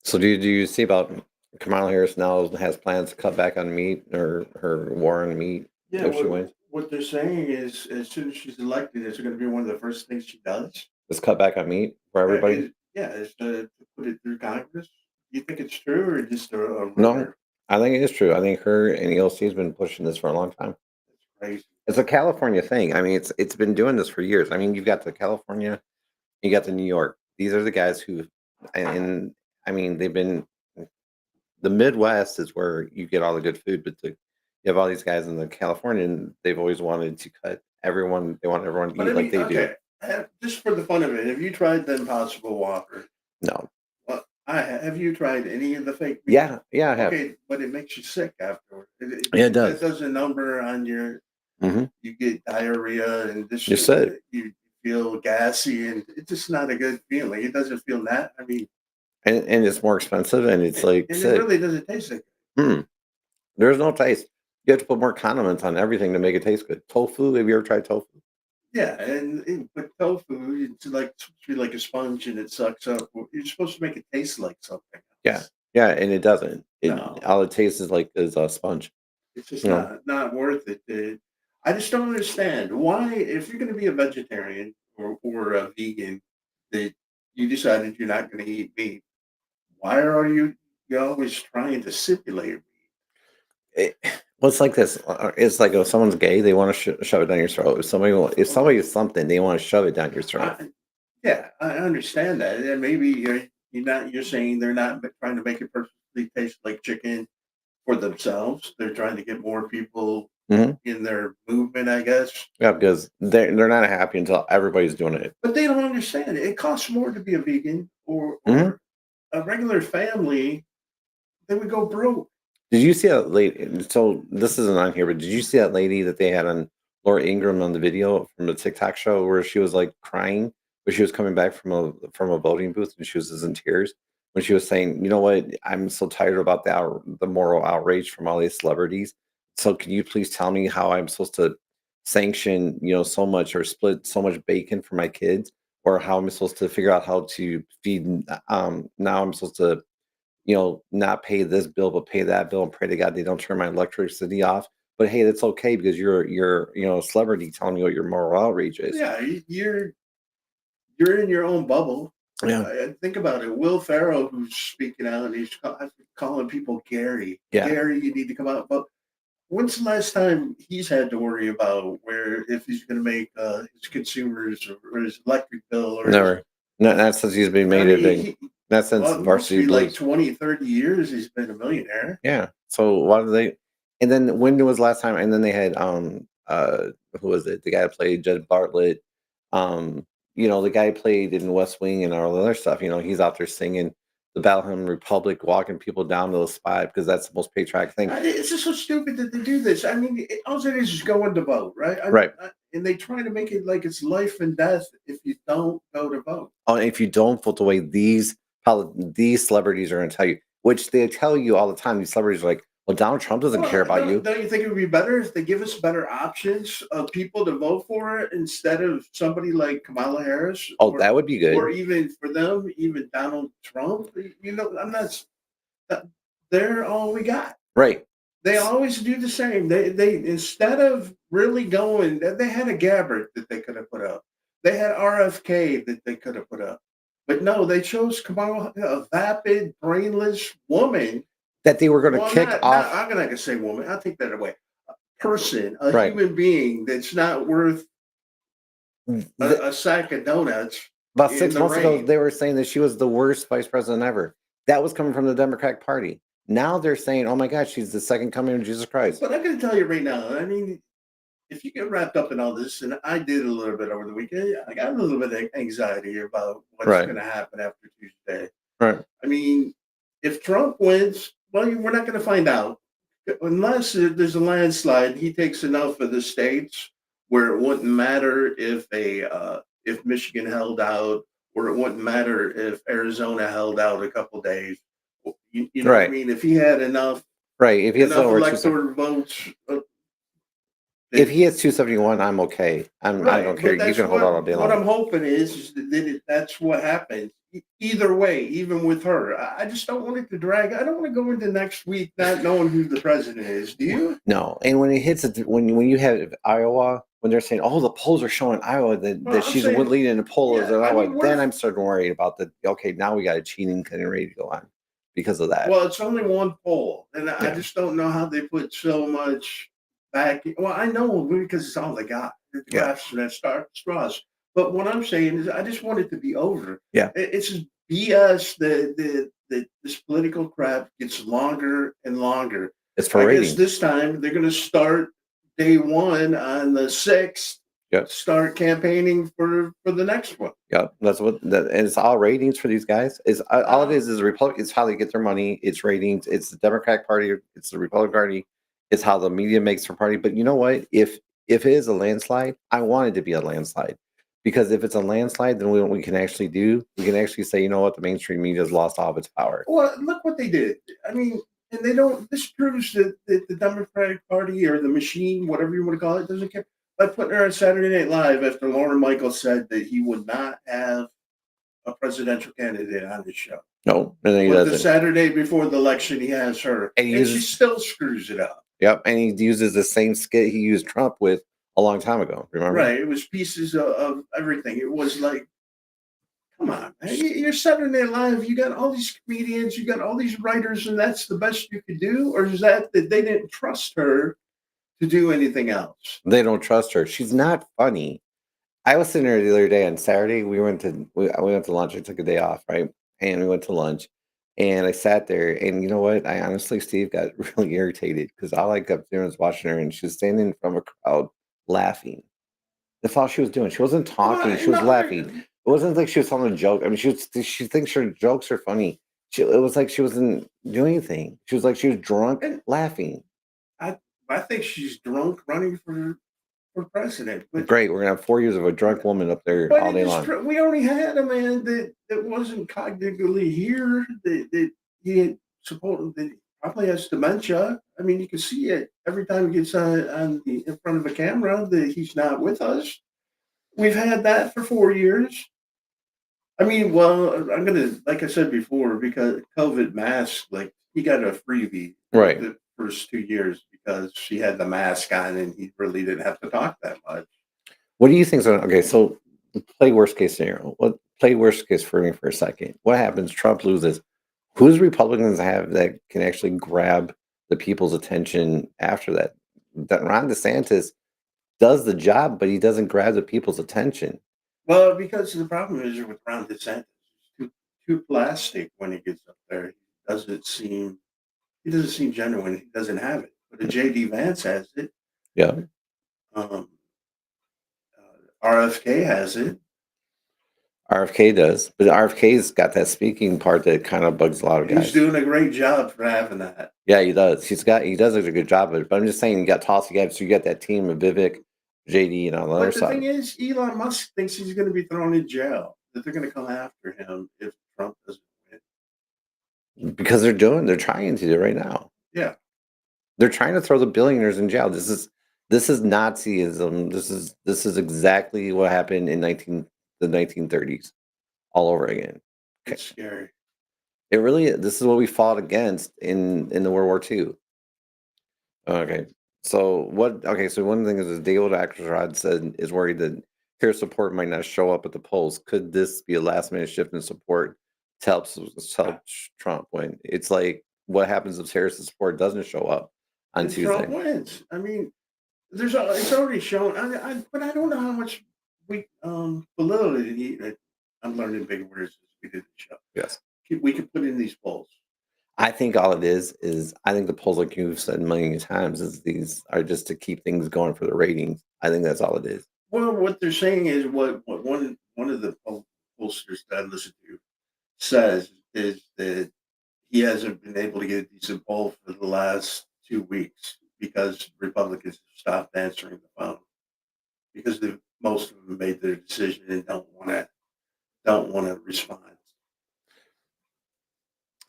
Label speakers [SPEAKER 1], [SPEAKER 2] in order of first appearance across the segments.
[SPEAKER 1] So do you see about Kamala Harris now has plans to cut back on meat or her war on meat
[SPEAKER 2] Yeah,
[SPEAKER 1] if she
[SPEAKER 2] what
[SPEAKER 1] wins?
[SPEAKER 2] what they're saying is as soon as she's elected, it's going to be one of the first things she does.
[SPEAKER 1] Just cut back on meat for everybody?
[SPEAKER 2] Yeah, is to put it through Congress. Do you think it's true or just a
[SPEAKER 1] No,
[SPEAKER 2] rumor?
[SPEAKER 1] I think it is true. I think her and ELC has been pushing this for a long time.
[SPEAKER 2] It's crazy.
[SPEAKER 1] It's a California thing. I mean, it's been doing this for years. I mean, you've got the California, you got the New York. These are the guys who, and I mean, they've been the Midwest is where you get all the good food, but you have all these guys in the California, and they've always wanted to cut everyone. They want everyone to
[SPEAKER 2] But I
[SPEAKER 1] eat like
[SPEAKER 2] mean,
[SPEAKER 1] they do.
[SPEAKER 2] okay, just for the fun of it, have you tried the Impossible Whopper?
[SPEAKER 1] No,
[SPEAKER 2] Well, have you tried any of the fake meat?
[SPEAKER 1] yeah, yeah, I have.
[SPEAKER 2] Okay, but it makes you sick afterward.
[SPEAKER 1] Yeah, it
[SPEAKER 2] That
[SPEAKER 1] does.
[SPEAKER 2] does a number on your.
[SPEAKER 1] Hmm.
[SPEAKER 2] You get diarrhea and
[SPEAKER 1] You said,
[SPEAKER 2] you feel gassy, and it's just not a good feeling. It doesn't feel that. I mean,
[SPEAKER 1] and it's more expensive, and it's like
[SPEAKER 2] and it
[SPEAKER 1] sick.
[SPEAKER 2] really doesn't taste like.
[SPEAKER 1] Hmm. There's no taste. You have to put more condiments on everything to make it taste good. Tofu. Have you ever tried tofu?
[SPEAKER 2] Yeah, and with tofu, it's like supposed to be like a sponge, and it sucks up. Well, you're supposed to make it taste like something
[SPEAKER 1] Yeah,
[SPEAKER 2] else.
[SPEAKER 1] yeah, and it doesn't. It
[SPEAKER 2] No,
[SPEAKER 1] all it tastes is a sponge.
[SPEAKER 2] it's just
[SPEAKER 1] You know,
[SPEAKER 2] not worth it. I just don't understand why, if you're going to be a vegetarian or a vegan, that you decided you're not going to eat meat. Why are you always trying to simulate
[SPEAKER 1] it, well, it's like this. It's like if someone's gay, they want to shove it down your throat. If
[SPEAKER 2] meat?
[SPEAKER 1] somebody is something, they want to shove it down your throat.
[SPEAKER 2] I, yeah, I understand that, and maybe you're saying they're not trying to make it perfectly taste like chicken for themselves. They're trying to get more people
[SPEAKER 1] Hmm.
[SPEAKER 2] in their movement, I guess.
[SPEAKER 1] Yeah, because they're not happy until everybody's doing it.
[SPEAKER 2] But they don't understand. It costs more to be a vegan
[SPEAKER 1] Hmm.
[SPEAKER 2] or a regular family. They would go broke.
[SPEAKER 1] Did you see that lady? So this isn't on here, but did you see that lady that they had on Laura Ingraham on the video from the TikTok show where she was like crying, but she was coming back from a voting booth and she was in tears when she was saying, "You know what? I'm so tired about the moral outrage from all these celebrities. So can you please tell me how I'm supposed to sanction, so much or split so much bacon for my kids, or how I'm supposed to figure out how to feed? Now I'm supposed to." Not pay this bill, but pay that bill and pray to God they don't turn my electricity off. But hey, that's okay because you're a celebrity telling me what your moral outrage is.
[SPEAKER 2] Yeah, you're in your own bubble.
[SPEAKER 1] Yeah.
[SPEAKER 2] Think about it. Will Ferrell, who's speaking out, and calling people Gary.
[SPEAKER 1] Yeah.
[SPEAKER 2] Gary, you need to come out. But when's the last time he's had to worry about where if he's going to make his consumers or his electric bill or his?
[SPEAKER 1] Never. Not since he's been
[SPEAKER 2] I
[SPEAKER 1] made it
[SPEAKER 2] mean,
[SPEAKER 1] big. Not since
[SPEAKER 2] it must
[SPEAKER 1] Varsity
[SPEAKER 2] be like
[SPEAKER 1] Blues.
[SPEAKER 2] 20, 30 years he's been a millionaire.
[SPEAKER 1] Yeah. So why do they? And then when was the last time? And then they had who was it? The guy that played Jed Bartlett. The guy played in West Wing and all the other stuff. He's out there singing the Bellham Republic, walking people down to the spot because that's the most patriotic thing.
[SPEAKER 2] It's just so stupid that they do this. I mean, all it is going to vote, right?
[SPEAKER 1] Right.
[SPEAKER 2] And they try to make it like it's life and death if you don't go to vote.
[SPEAKER 1] Oh, if you don't vote the way these celebrities are going to tell you, which they tell you all the time, these celebrities are like, "Well, Donald Trump doesn't care
[SPEAKER 2] Well,
[SPEAKER 1] about you."
[SPEAKER 2] don't you think it would be better if they give us better options of people to vote for it instead of somebody like Kamala Harris,
[SPEAKER 1] Oh, that would be
[SPEAKER 2] or
[SPEAKER 1] good,
[SPEAKER 2] even for them, even Donald Trump? I'm not. They're all we got.
[SPEAKER 1] right?
[SPEAKER 2] They always do the same. They instead of really going, they had a Gabbard that they could have put up. They had RFK that they could have put up. But no, they chose Kamala, a vapid, brainless woman.
[SPEAKER 1] That they were going to
[SPEAKER 2] Well,
[SPEAKER 1] kick off,
[SPEAKER 2] I'm not gonna say woman. I'll take that away. A person, a
[SPEAKER 1] right?
[SPEAKER 2] human being that's not worth
[SPEAKER 1] The,
[SPEAKER 2] a sack of donuts
[SPEAKER 1] about
[SPEAKER 2] in
[SPEAKER 1] six
[SPEAKER 2] the
[SPEAKER 1] months ago,
[SPEAKER 2] rain.
[SPEAKER 1] they were saying that she was the worst vice president ever. That was coming from the Democratic Party. Now they're saying, "Oh my God, she's the second coming of Jesus Christ."
[SPEAKER 2] But I'm gonna tell you right now. I mean, if you get wrapped up in all this, and I did a little bit over the weekend, I got a little bit of anxiety about what's
[SPEAKER 1] Right,
[SPEAKER 2] going to happen after Tuesday.
[SPEAKER 1] right.
[SPEAKER 2] I mean, if Trump wins, well, we're not going to find out unless there's a landslide. He takes enough of the states where it wouldn't matter if Michigan held out, or it wouldn't matter if Arizona held out a couple days. You know what I
[SPEAKER 1] Right,
[SPEAKER 2] mean? If he had
[SPEAKER 1] right. If he hits
[SPEAKER 2] enough
[SPEAKER 1] over two,
[SPEAKER 2] electoral votes,
[SPEAKER 1] if
[SPEAKER 2] that.
[SPEAKER 1] he hits 271, I'm okay. I don't
[SPEAKER 2] Right,
[SPEAKER 1] care.
[SPEAKER 2] but
[SPEAKER 1] You
[SPEAKER 2] that's
[SPEAKER 1] can hold out all day
[SPEAKER 2] what
[SPEAKER 1] long.
[SPEAKER 2] I'm hoping is that that's what happens. either way, even with her. I just don't want it to drag. I don't want to go into next week not knowing who the president is. Do you?
[SPEAKER 1] No, and when it hits when you have Iowa, when they're saying, "Oh, the polls are showing Iowa that,
[SPEAKER 2] Well, I'm
[SPEAKER 1] she's
[SPEAKER 2] saying,
[SPEAKER 1] leading the polls
[SPEAKER 2] yeah.
[SPEAKER 1] in
[SPEAKER 2] I
[SPEAKER 1] Iowa,"
[SPEAKER 2] mean,
[SPEAKER 1] then I'm starting to worry about the okay. Now we got a cheating getting ready to go on because of that.
[SPEAKER 2] well, it's only one poll, and I
[SPEAKER 1] Yeah,
[SPEAKER 2] just don't know how they put so much back. Well, I know because it's all they got. The
[SPEAKER 1] yeah,
[SPEAKER 2] graphs and that straws. But what I'm saying is, I just want it to be over.
[SPEAKER 1] yeah.
[SPEAKER 2] It's just BS that this political crap gets longer and longer.
[SPEAKER 1] It's for
[SPEAKER 2] I guess
[SPEAKER 1] ratings.
[SPEAKER 2] this time they're going to start day one on the 6th.
[SPEAKER 1] Yep.
[SPEAKER 2] Start campaigning for the next one.
[SPEAKER 1] Yep, that's what that and it's all ratings for these guys. Is all it
[SPEAKER 2] Uh,
[SPEAKER 1] is Republic. It's how they get their money. It's ratings. It's the Democratic Party. It's the Republican Party. It's how the media makes their party. But you know what? If it is a landslide, I want it to be a landslide because if it's a landslide, then we can actually say, you know what, the mainstream media has lost all of its power.
[SPEAKER 2] Well, look what they did. I mean, and they don't. This proves that the Democratic Party or the machine, whatever you want to call it, doesn't care. By putting her on Saturday Night Live after Lauren Michaels said that he would not have a presidential candidate on his show.
[SPEAKER 1] No, and then he
[SPEAKER 2] But the
[SPEAKER 1] doesn't.
[SPEAKER 2] Saturday before the election, he has her,
[SPEAKER 1] And he
[SPEAKER 2] and she
[SPEAKER 1] uses
[SPEAKER 2] still screws it up.
[SPEAKER 1] Yep, and he uses the same skit he used Trump with a long time ago. Remember?
[SPEAKER 2] Right? It was pieces of everything. It was like, come on, man. You're Saturday Night Live. You got all these comedians, you got all these writers, and that's the best you could do? Or is that they didn't trust her to do anything else?
[SPEAKER 1] They don't trust her. She's not funny. I was sitting there the other day on Saturday. We went to lunch. I took a day off, right? And we went to lunch, and I sat there. And you know what? I honestly, Steve, got really irritated because all I kept doing was watching her, and she was standing from a crowd laughing. That's all she was doing. She wasn't talking. She was laughing. It wasn't like she was telling a joke. I mean, she thinks her jokes are funny. It was like she wasn't doing anything. She was like she was drunk,
[SPEAKER 2] And
[SPEAKER 1] laughing.
[SPEAKER 2] I think she's drunk running for president.
[SPEAKER 1] Great, we're gonna have 4 years of a drunk woman up there
[SPEAKER 2] But
[SPEAKER 1] all day long.
[SPEAKER 2] we already had a man that wasn't cognitively here. That he had supposed that probably has dementia. I mean, you can see it every time he gets in front of a camera that he's not with us. We've had that for 4 years. I mean, well, I'm gonna like I said before because COVID mask, like he got a freebie
[SPEAKER 1] Right.
[SPEAKER 2] the first 2 years because she had the mask on and he really didn't have to talk that much.
[SPEAKER 1] What do you think? Okay, so play worst case scenario. What play worst case for me for a second? What happens? Trump loses. Who's Republicans have that can actually grab the people's attention after that? That Ron DeSantis does the job, but he doesn't grab the people's attention.
[SPEAKER 2] Well, because the problem is with Ron DeSantis, he's too plastic when he gets up there. He doesn't seem genuine. He doesn't have it. But a JD Vance has it.
[SPEAKER 1] Yeah.
[SPEAKER 2] Um, RFK has it.
[SPEAKER 1] RFK does, but RFK's got that speaking part that kind of bugs a lot of guys.
[SPEAKER 2] He's doing a great job for having that.
[SPEAKER 1] Yeah, he does. He does a good job of it. But I'm just saying, you got Tulsi Gabbard, so you got that team of Vivek, JD, and on the other
[SPEAKER 2] But the
[SPEAKER 1] side.
[SPEAKER 2] thing is, Elon Musk thinks he's going to be thrown in jail. That they're going to come after him if Trump doesn't win.
[SPEAKER 1] Because they're trying to do it right now.
[SPEAKER 2] Yeah.
[SPEAKER 1] They're trying to throw the billionaires in jail. This is Nazism. This is exactly what happened in the 1930s, all over again.
[SPEAKER 2] It's scary.
[SPEAKER 1] It really is. This is what we fought against in the World War II. Okay. So one thing is David Axelrod said is worried that Harris support might not show up at the polls. Could this be a last minute shift in support to help Trump win? It's like what happens if Harris' support doesn't show up on
[SPEAKER 2] And
[SPEAKER 1] Tuesday?
[SPEAKER 2] Trump wins. I mean, it's already shown. But I don't know how much validity. I'm learning big words as we did the show.
[SPEAKER 1] Yes.
[SPEAKER 2] We could put in these polls.
[SPEAKER 1] I think all it is I think the polls, like you've said many times, is these are just to keep things going for the ratings. I think that's all it is.
[SPEAKER 2] Well, what they're saying is what one of the pollsters that I listen to says is that he hasn't been able to get a decent poll for the last 2 weeks because Republicans have stopped answering the phone because most of them made their decision and don't want to respond.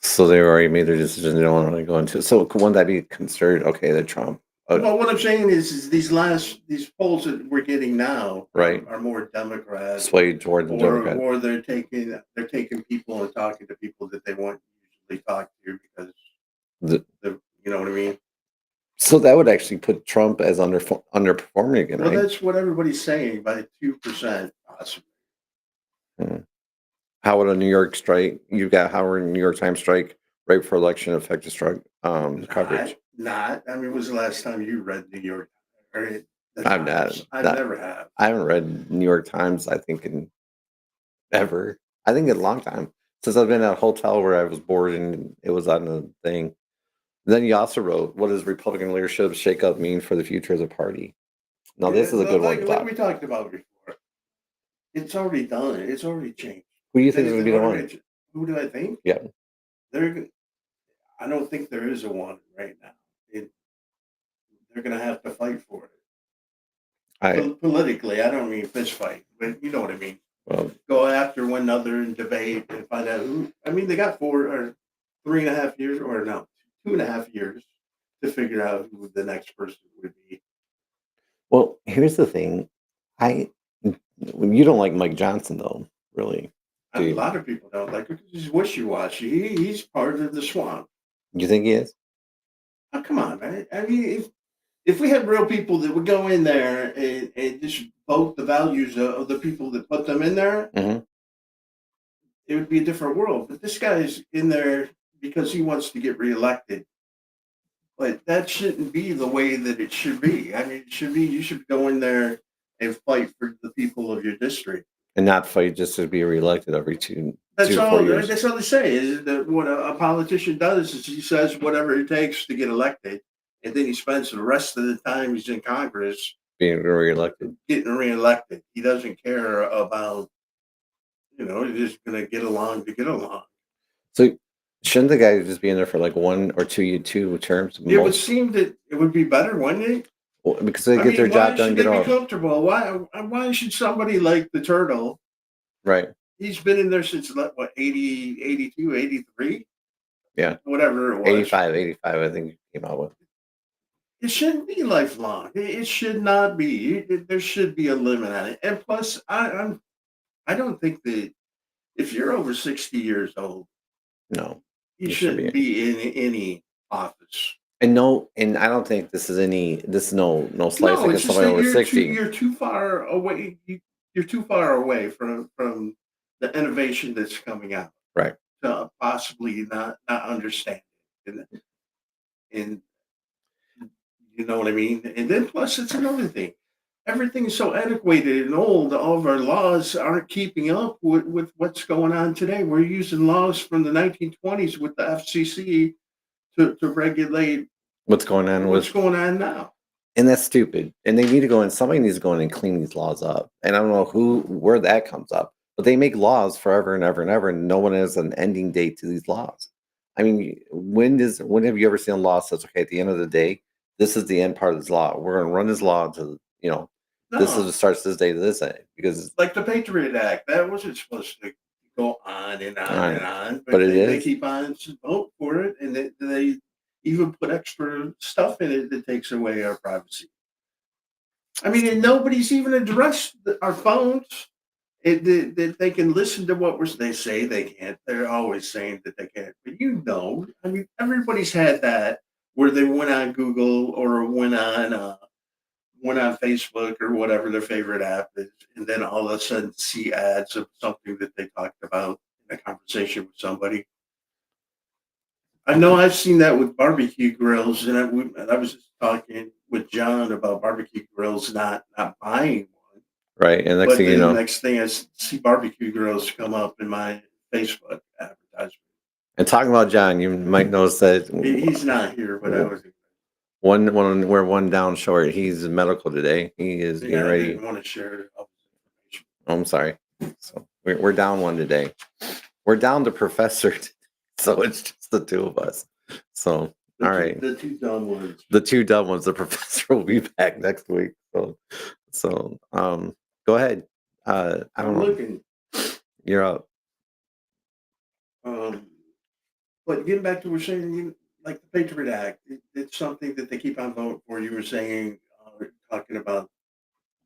[SPEAKER 1] So they already made their decision. They don't want to go into. So wouldn't that be considered okay that Trump
[SPEAKER 2] Well, what I'm saying is these polls that we're getting now
[SPEAKER 1] Right.
[SPEAKER 2] are more Democrat,
[SPEAKER 1] swayed towards the Democrat.
[SPEAKER 2] or they're taking people and talking to people that they won't usually talk to because
[SPEAKER 1] The,
[SPEAKER 2] you know what I mean.
[SPEAKER 1] so that would actually put Trump as underperforming again,
[SPEAKER 2] Well,
[SPEAKER 1] right?
[SPEAKER 2] that's what everybody's saying by 2%, possibly.
[SPEAKER 1] Hmm. How would a New York strike? You got Howard New York Times strike right before election affect the strike coverage?
[SPEAKER 2] Not. I mean, when was the last time you read New York or the
[SPEAKER 1] I'm
[SPEAKER 2] Times?
[SPEAKER 1] not.
[SPEAKER 2] I've never have.
[SPEAKER 1] I haven't read New York Times. I think in ever. I think in a long time since I've been at a hotel where I was bored and it was on the thing. Then you also wrote, "What does Republican leadership shakeup mean for the future of the party?" Now this is a good one to
[SPEAKER 2] Like
[SPEAKER 1] talk.
[SPEAKER 2] we talked about before. It's already done. It's already changed.
[SPEAKER 1] Who do you think is going to be the one?
[SPEAKER 2] Who do I think?
[SPEAKER 1] Yeah,
[SPEAKER 2] There, I don't think there is a one right now. They're going to have to fight for it.
[SPEAKER 1] I
[SPEAKER 2] Politically, I don't mean fist fight, but you know what I mean.
[SPEAKER 1] well,
[SPEAKER 2] Go after one another and debate and find out who. I mean, they got 3.5 years, or no, 2.5 years to figure out who the next person would be.
[SPEAKER 1] well. Here's the thing. I you don't like Mike Johnson though, really? Do
[SPEAKER 2] A
[SPEAKER 1] you?
[SPEAKER 2] lot of people don't like it because he's wishy washy. He's part of the swamp.
[SPEAKER 1] You think he is?
[SPEAKER 2] Oh, come on, man. I mean, if we had real people that would go in there and just vote the values of the people that put them in there,
[SPEAKER 1] Hmm.
[SPEAKER 2] it would be a different world. But this guy's in there because he wants to get reelected. But that shouldn't be the way that it should be. I mean, it should be you should go in there and fight for the people of your district.
[SPEAKER 1] And not fight just to be reelected every two
[SPEAKER 2] That's
[SPEAKER 1] to
[SPEAKER 2] all.
[SPEAKER 1] 4 years.
[SPEAKER 2] That's all they say. Is that what a politician does? Is he says whatever it takes to get elected, and then he spends the rest of the time he's in Congress
[SPEAKER 1] Being reelected.
[SPEAKER 2] getting reelected. He doesn't care about he's just going to get along to get along.
[SPEAKER 1] So shouldn't the guy just be in there for like 1 or 2 terms?
[SPEAKER 2] It would seem that it would be better, wouldn't it?
[SPEAKER 1] Well, because they
[SPEAKER 2] I
[SPEAKER 1] get their
[SPEAKER 2] mean,
[SPEAKER 1] job
[SPEAKER 2] why
[SPEAKER 1] done,
[SPEAKER 2] should
[SPEAKER 1] get
[SPEAKER 2] they be
[SPEAKER 1] off.
[SPEAKER 2] comfortable? Why should somebody like the turtle?
[SPEAKER 1] Right.
[SPEAKER 2] He's been in there since what 80, 82, 83?
[SPEAKER 1] Yeah.
[SPEAKER 2] Whatever it was.
[SPEAKER 1] 85, I think he came out with.
[SPEAKER 2] It shouldn't be lifelong. It should not be. There should be a limit on it. And plus, I don't think that if you're over 60 years old,
[SPEAKER 1] No.
[SPEAKER 2] you
[SPEAKER 1] should
[SPEAKER 2] shouldn't be in any office.
[SPEAKER 1] And I don't think this is no slice
[SPEAKER 2] No,
[SPEAKER 1] against
[SPEAKER 2] it's just
[SPEAKER 1] somebody
[SPEAKER 2] that
[SPEAKER 1] over 60.
[SPEAKER 2] you're too far away. You're too far away from the innovation that's coming out
[SPEAKER 1] Right.
[SPEAKER 2] to possibly not understand it. And you know what I mean? And then plus it's another thing. Everything is so antiquated and old. All of our laws aren't keeping up with what's going on today. We're using laws from the 1920s with the FCC to regulate
[SPEAKER 1] What's going on
[SPEAKER 2] what's
[SPEAKER 1] with
[SPEAKER 2] going on now.
[SPEAKER 1] and that's stupid. And they need to go in. Somebody needs to go in and clean these laws up. And I don't know where that comes up. But they make laws forever and ever and ever, and no one has an ending date to these laws. I mean, when have you ever seen a law that says, okay, at the end of the day, this is the end part of this law. We're going to run this law to, this
[SPEAKER 2] No,
[SPEAKER 1] is starts this day to this day because
[SPEAKER 2] like the Patriot Act, that wasn't supposed to go on and on and
[SPEAKER 1] right.
[SPEAKER 2] on,
[SPEAKER 1] But it
[SPEAKER 2] they
[SPEAKER 1] is.
[SPEAKER 2] keep on vote for it, and they even put extra stuff in it that takes away our privacy. I mean, and nobody's even addressed our phones. That they can listen to what they say they can't. They're always saying that they can't. But I mean, everybody's had that where they went on Google or went on Facebook or whatever their favorite app is, and then all of a sudden see ads of something that they talked about in a conversation with somebody. I know I've seen that with barbecue grills, and I was just talking with John about barbecue grills not buying one.
[SPEAKER 1] Right. And next
[SPEAKER 2] But
[SPEAKER 1] thing you
[SPEAKER 2] then the
[SPEAKER 1] know,
[SPEAKER 2] next thing I see barbecue grills come up in my Facebook advertisement.
[SPEAKER 1] and talking about John, you might notice that
[SPEAKER 2] He's not here, but I was.
[SPEAKER 1] we're one down short. He's in medical today. He is getting
[SPEAKER 2] Yeah, I
[SPEAKER 1] ready.
[SPEAKER 2] didn't want to share all this information.
[SPEAKER 1] Oh, I'm sorry. So we're down one today. We're down to professor, so it's just the two of us. So all right,
[SPEAKER 2] The two dumb ones.
[SPEAKER 1] the two dumb ones. The professor will be back next week. So go ahead. I
[SPEAKER 2] I'm
[SPEAKER 1] don't know.
[SPEAKER 2] looking.
[SPEAKER 1] You're up.
[SPEAKER 2] But getting back to what we're saying, like the Patriot Act, it's something that they keep on voting for. You were saying, talking about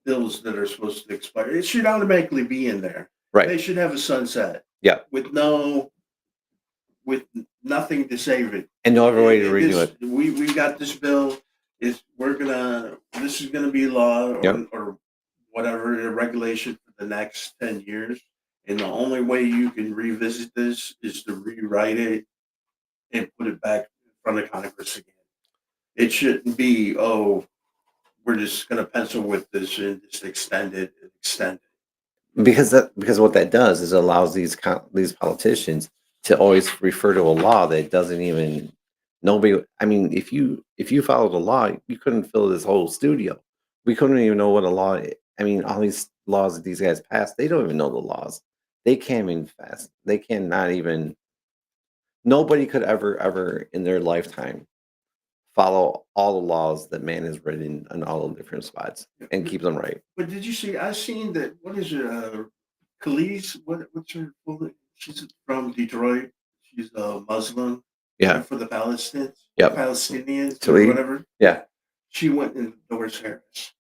[SPEAKER 2] bills that are supposed to expire. It should automatically be in there.
[SPEAKER 1] Right.
[SPEAKER 2] They should have a sunset
[SPEAKER 1] Yeah.
[SPEAKER 2] with no with nothing to save it.
[SPEAKER 1] And no other way to redo
[SPEAKER 2] This
[SPEAKER 1] it.
[SPEAKER 2] we got this bill. Is this is gonna be law
[SPEAKER 1] Yep.
[SPEAKER 2] or whatever a regulation for the next 10 years. And the only way you can revisit this is to rewrite it and put it back in front of Congress again. It shouldn't be, oh, we're just gonna pencil with this and just extend it and extend it.
[SPEAKER 1] Because what that does is it allows these politicians to always refer to a law that doesn't even nobody. I mean, if you follow the law, you couldn't fill this whole studio. We couldn't even know what a law. I mean, all these laws that these guys passed, they don't even know the laws. They can't even fast. They cannot even. Nobody could ever in their lifetime follow all the laws that man has written on all the different spots and keep them right.
[SPEAKER 2] But did you see? I seen that. What is it? Khalees? What's her full name? She's from Detroit. She's a Muslim.
[SPEAKER 1] Yeah.
[SPEAKER 2] For the
[SPEAKER 1] Yep.
[SPEAKER 2] Palestinians or
[SPEAKER 1] Three.
[SPEAKER 2] whatever.
[SPEAKER 1] Yeah.
[SPEAKER 2] She went and endorsed Harris.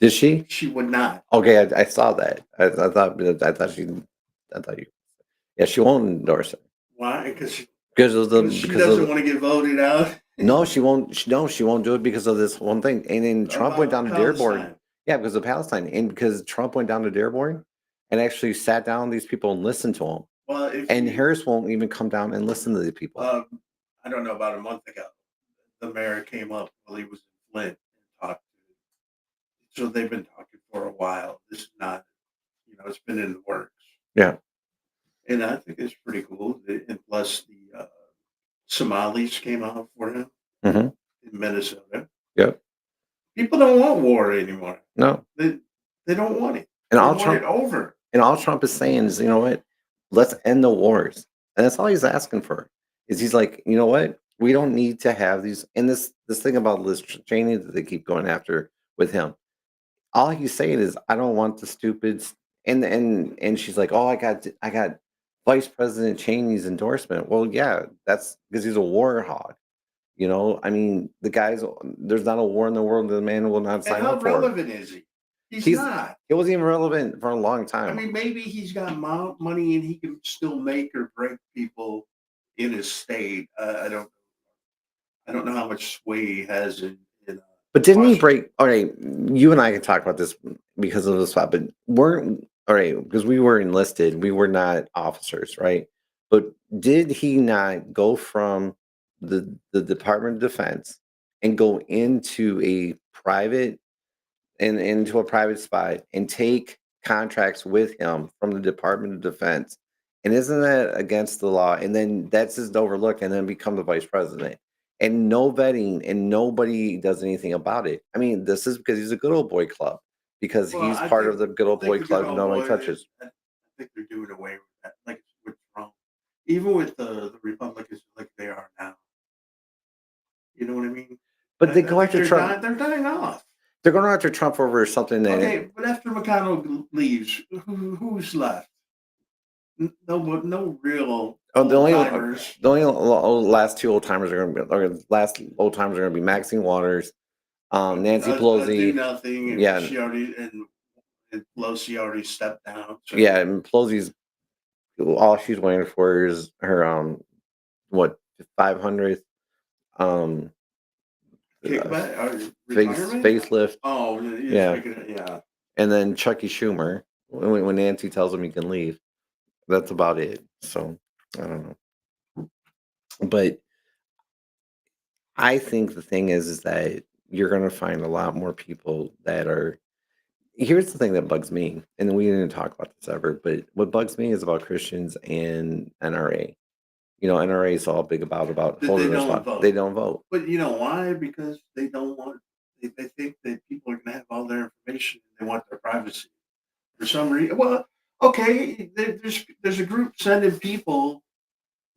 [SPEAKER 1] Did she?
[SPEAKER 2] She would not.
[SPEAKER 1] Okay, I saw that. I thought you. Yeah, she won't endorse it
[SPEAKER 2] Why? Because
[SPEAKER 1] because of the
[SPEAKER 2] she
[SPEAKER 1] because
[SPEAKER 2] doesn't
[SPEAKER 1] of
[SPEAKER 2] want to get voted out.
[SPEAKER 1] no, she won't. No, she won't do it because of this one thing. And then Trump went down to Dearborn.
[SPEAKER 2] Palestine.
[SPEAKER 1] Yeah, because of Palestine, and because Trump went down to Dearborn and actually sat down with these people and listened to them.
[SPEAKER 2] Well, if
[SPEAKER 1] And
[SPEAKER 2] you,
[SPEAKER 1] Harris won't even come down and listen to the people.
[SPEAKER 2] I don't know, about a month ago, the mayor came up while he was in Flint and talked. So they've been talking for a while. This is not, it's been in the works.
[SPEAKER 1] Yeah.
[SPEAKER 2] And I think it's pretty cool. And plus, the Somalis came out for him
[SPEAKER 1] Hmm.
[SPEAKER 2] in Minnesota.
[SPEAKER 1] Yep.
[SPEAKER 2] People don't want war anymore.
[SPEAKER 1] No.
[SPEAKER 2] They don't want it.
[SPEAKER 1] And
[SPEAKER 2] They
[SPEAKER 1] all
[SPEAKER 2] want
[SPEAKER 1] Trump
[SPEAKER 2] it over.
[SPEAKER 1] and all Trump is saying is, you know what? Let's end the wars. And that's all he's asking for. Is he's like, you know what? We don't need to have these. And this thing about Liz Cheney that they keep going after with him. All he's saying is, I don't want the stupids. And she's like, oh, I got Vice President Cheney's endorsement. Well, yeah, that's because he's a war hog. I mean, there's not a war in the world that the man will not
[SPEAKER 2] And
[SPEAKER 1] sign
[SPEAKER 2] how
[SPEAKER 1] up for.
[SPEAKER 2] relevant is he? He's not.
[SPEAKER 1] It wasn't even relevant for a long
[SPEAKER 2] I
[SPEAKER 1] time.
[SPEAKER 2] mean, maybe he's got money and he can still make or break people in his state. I don't know how much sway he has in
[SPEAKER 1] But didn't he
[SPEAKER 2] Washington.
[SPEAKER 1] break? All right, you and I can talk about this because of the spot, but weren't all right because we were enlisted. We were not officers, right? But did he not go from the Department of Defense and go into a private spot and take contracts with him from the Department of Defense? And isn't that against the law? And then that's just overlooked and then become the vice president. And no vetting and nobody does anything about it. I mean, this is because he's a good old boy club, because
[SPEAKER 2] Well,
[SPEAKER 1] he's
[SPEAKER 2] I
[SPEAKER 1] part
[SPEAKER 2] think
[SPEAKER 1] of the good old
[SPEAKER 2] I think
[SPEAKER 1] boy
[SPEAKER 2] the good
[SPEAKER 1] club
[SPEAKER 2] old
[SPEAKER 1] nobody
[SPEAKER 2] boy.
[SPEAKER 1] touches.
[SPEAKER 2] I think they're doing away with that, like with Trump, even with the Republicans like they are now. You know what I mean?
[SPEAKER 1] But they
[SPEAKER 2] I
[SPEAKER 1] go
[SPEAKER 2] think
[SPEAKER 1] after Trump.
[SPEAKER 2] they're dying off.
[SPEAKER 1] They're going after Trump over something that
[SPEAKER 2] Okay, but after McConnell leaves, who's left? No real
[SPEAKER 1] oh,
[SPEAKER 2] old timers.
[SPEAKER 1] last two old timers are going to be, or last old timers are going to be Maxine Waters, Nancy
[SPEAKER 2] Do
[SPEAKER 1] Pelosi.
[SPEAKER 2] nothing. And
[SPEAKER 1] Yeah.
[SPEAKER 2] she already and Pelosi already stepped down. So.
[SPEAKER 1] Yeah, and Pelosi's all she's waiting for is her what 500th
[SPEAKER 2] Kickback or
[SPEAKER 1] face
[SPEAKER 2] retirement?
[SPEAKER 1] facelift.
[SPEAKER 2] Oh,
[SPEAKER 1] Yeah.
[SPEAKER 2] Yeah.
[SPEAKER 1] And then Chucky Schumer when Nancy tells him he can leave. That's about it. So I don't know. But I think the thing is that you're gonna find a lot more people that are here's the thing that bugs me, and we didn't talk about this ever, but what bugs me is about Christians and NRA. NRA is all big about
[SPEAKER 2] They
[SPEAKER 1] holding their
[SPEAKER 2] don't
[SPEAKER 1] spot.
[SPEAKER 2] vote.
[SPEAKER 1] They don't vote.
[SPEAKER 2] But you know why? Because they don't want. They think that people are going to have all their information. And they want their privacy for some reason. Well, okay, there's a group sending people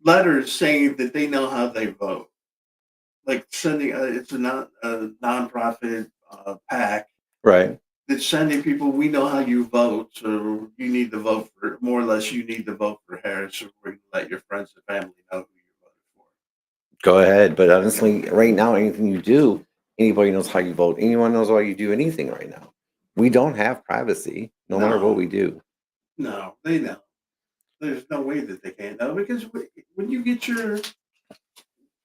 [SPEAKER 2] letters saying that they know how they vote. Like sending, it's a nonprofit PAC
[SPEAKER 1] Right.
[SPEAKER 2] that's sending people. We know how you vote, so you need to vote for more or less. You need to vote for Harris, or we can let your friends and family know who you voted for.
[SPEAKER 1] Go ahead. But honestly, right now, anything you do, anybody knows how you vote. Anyone knows why you do anything right now. We don't have privacy, no matter what we
[SPEAKER 2] No,
[SPEAKER 1] do.
[SPEAKER 2] no, they know. There's no way that they can't know because when you get your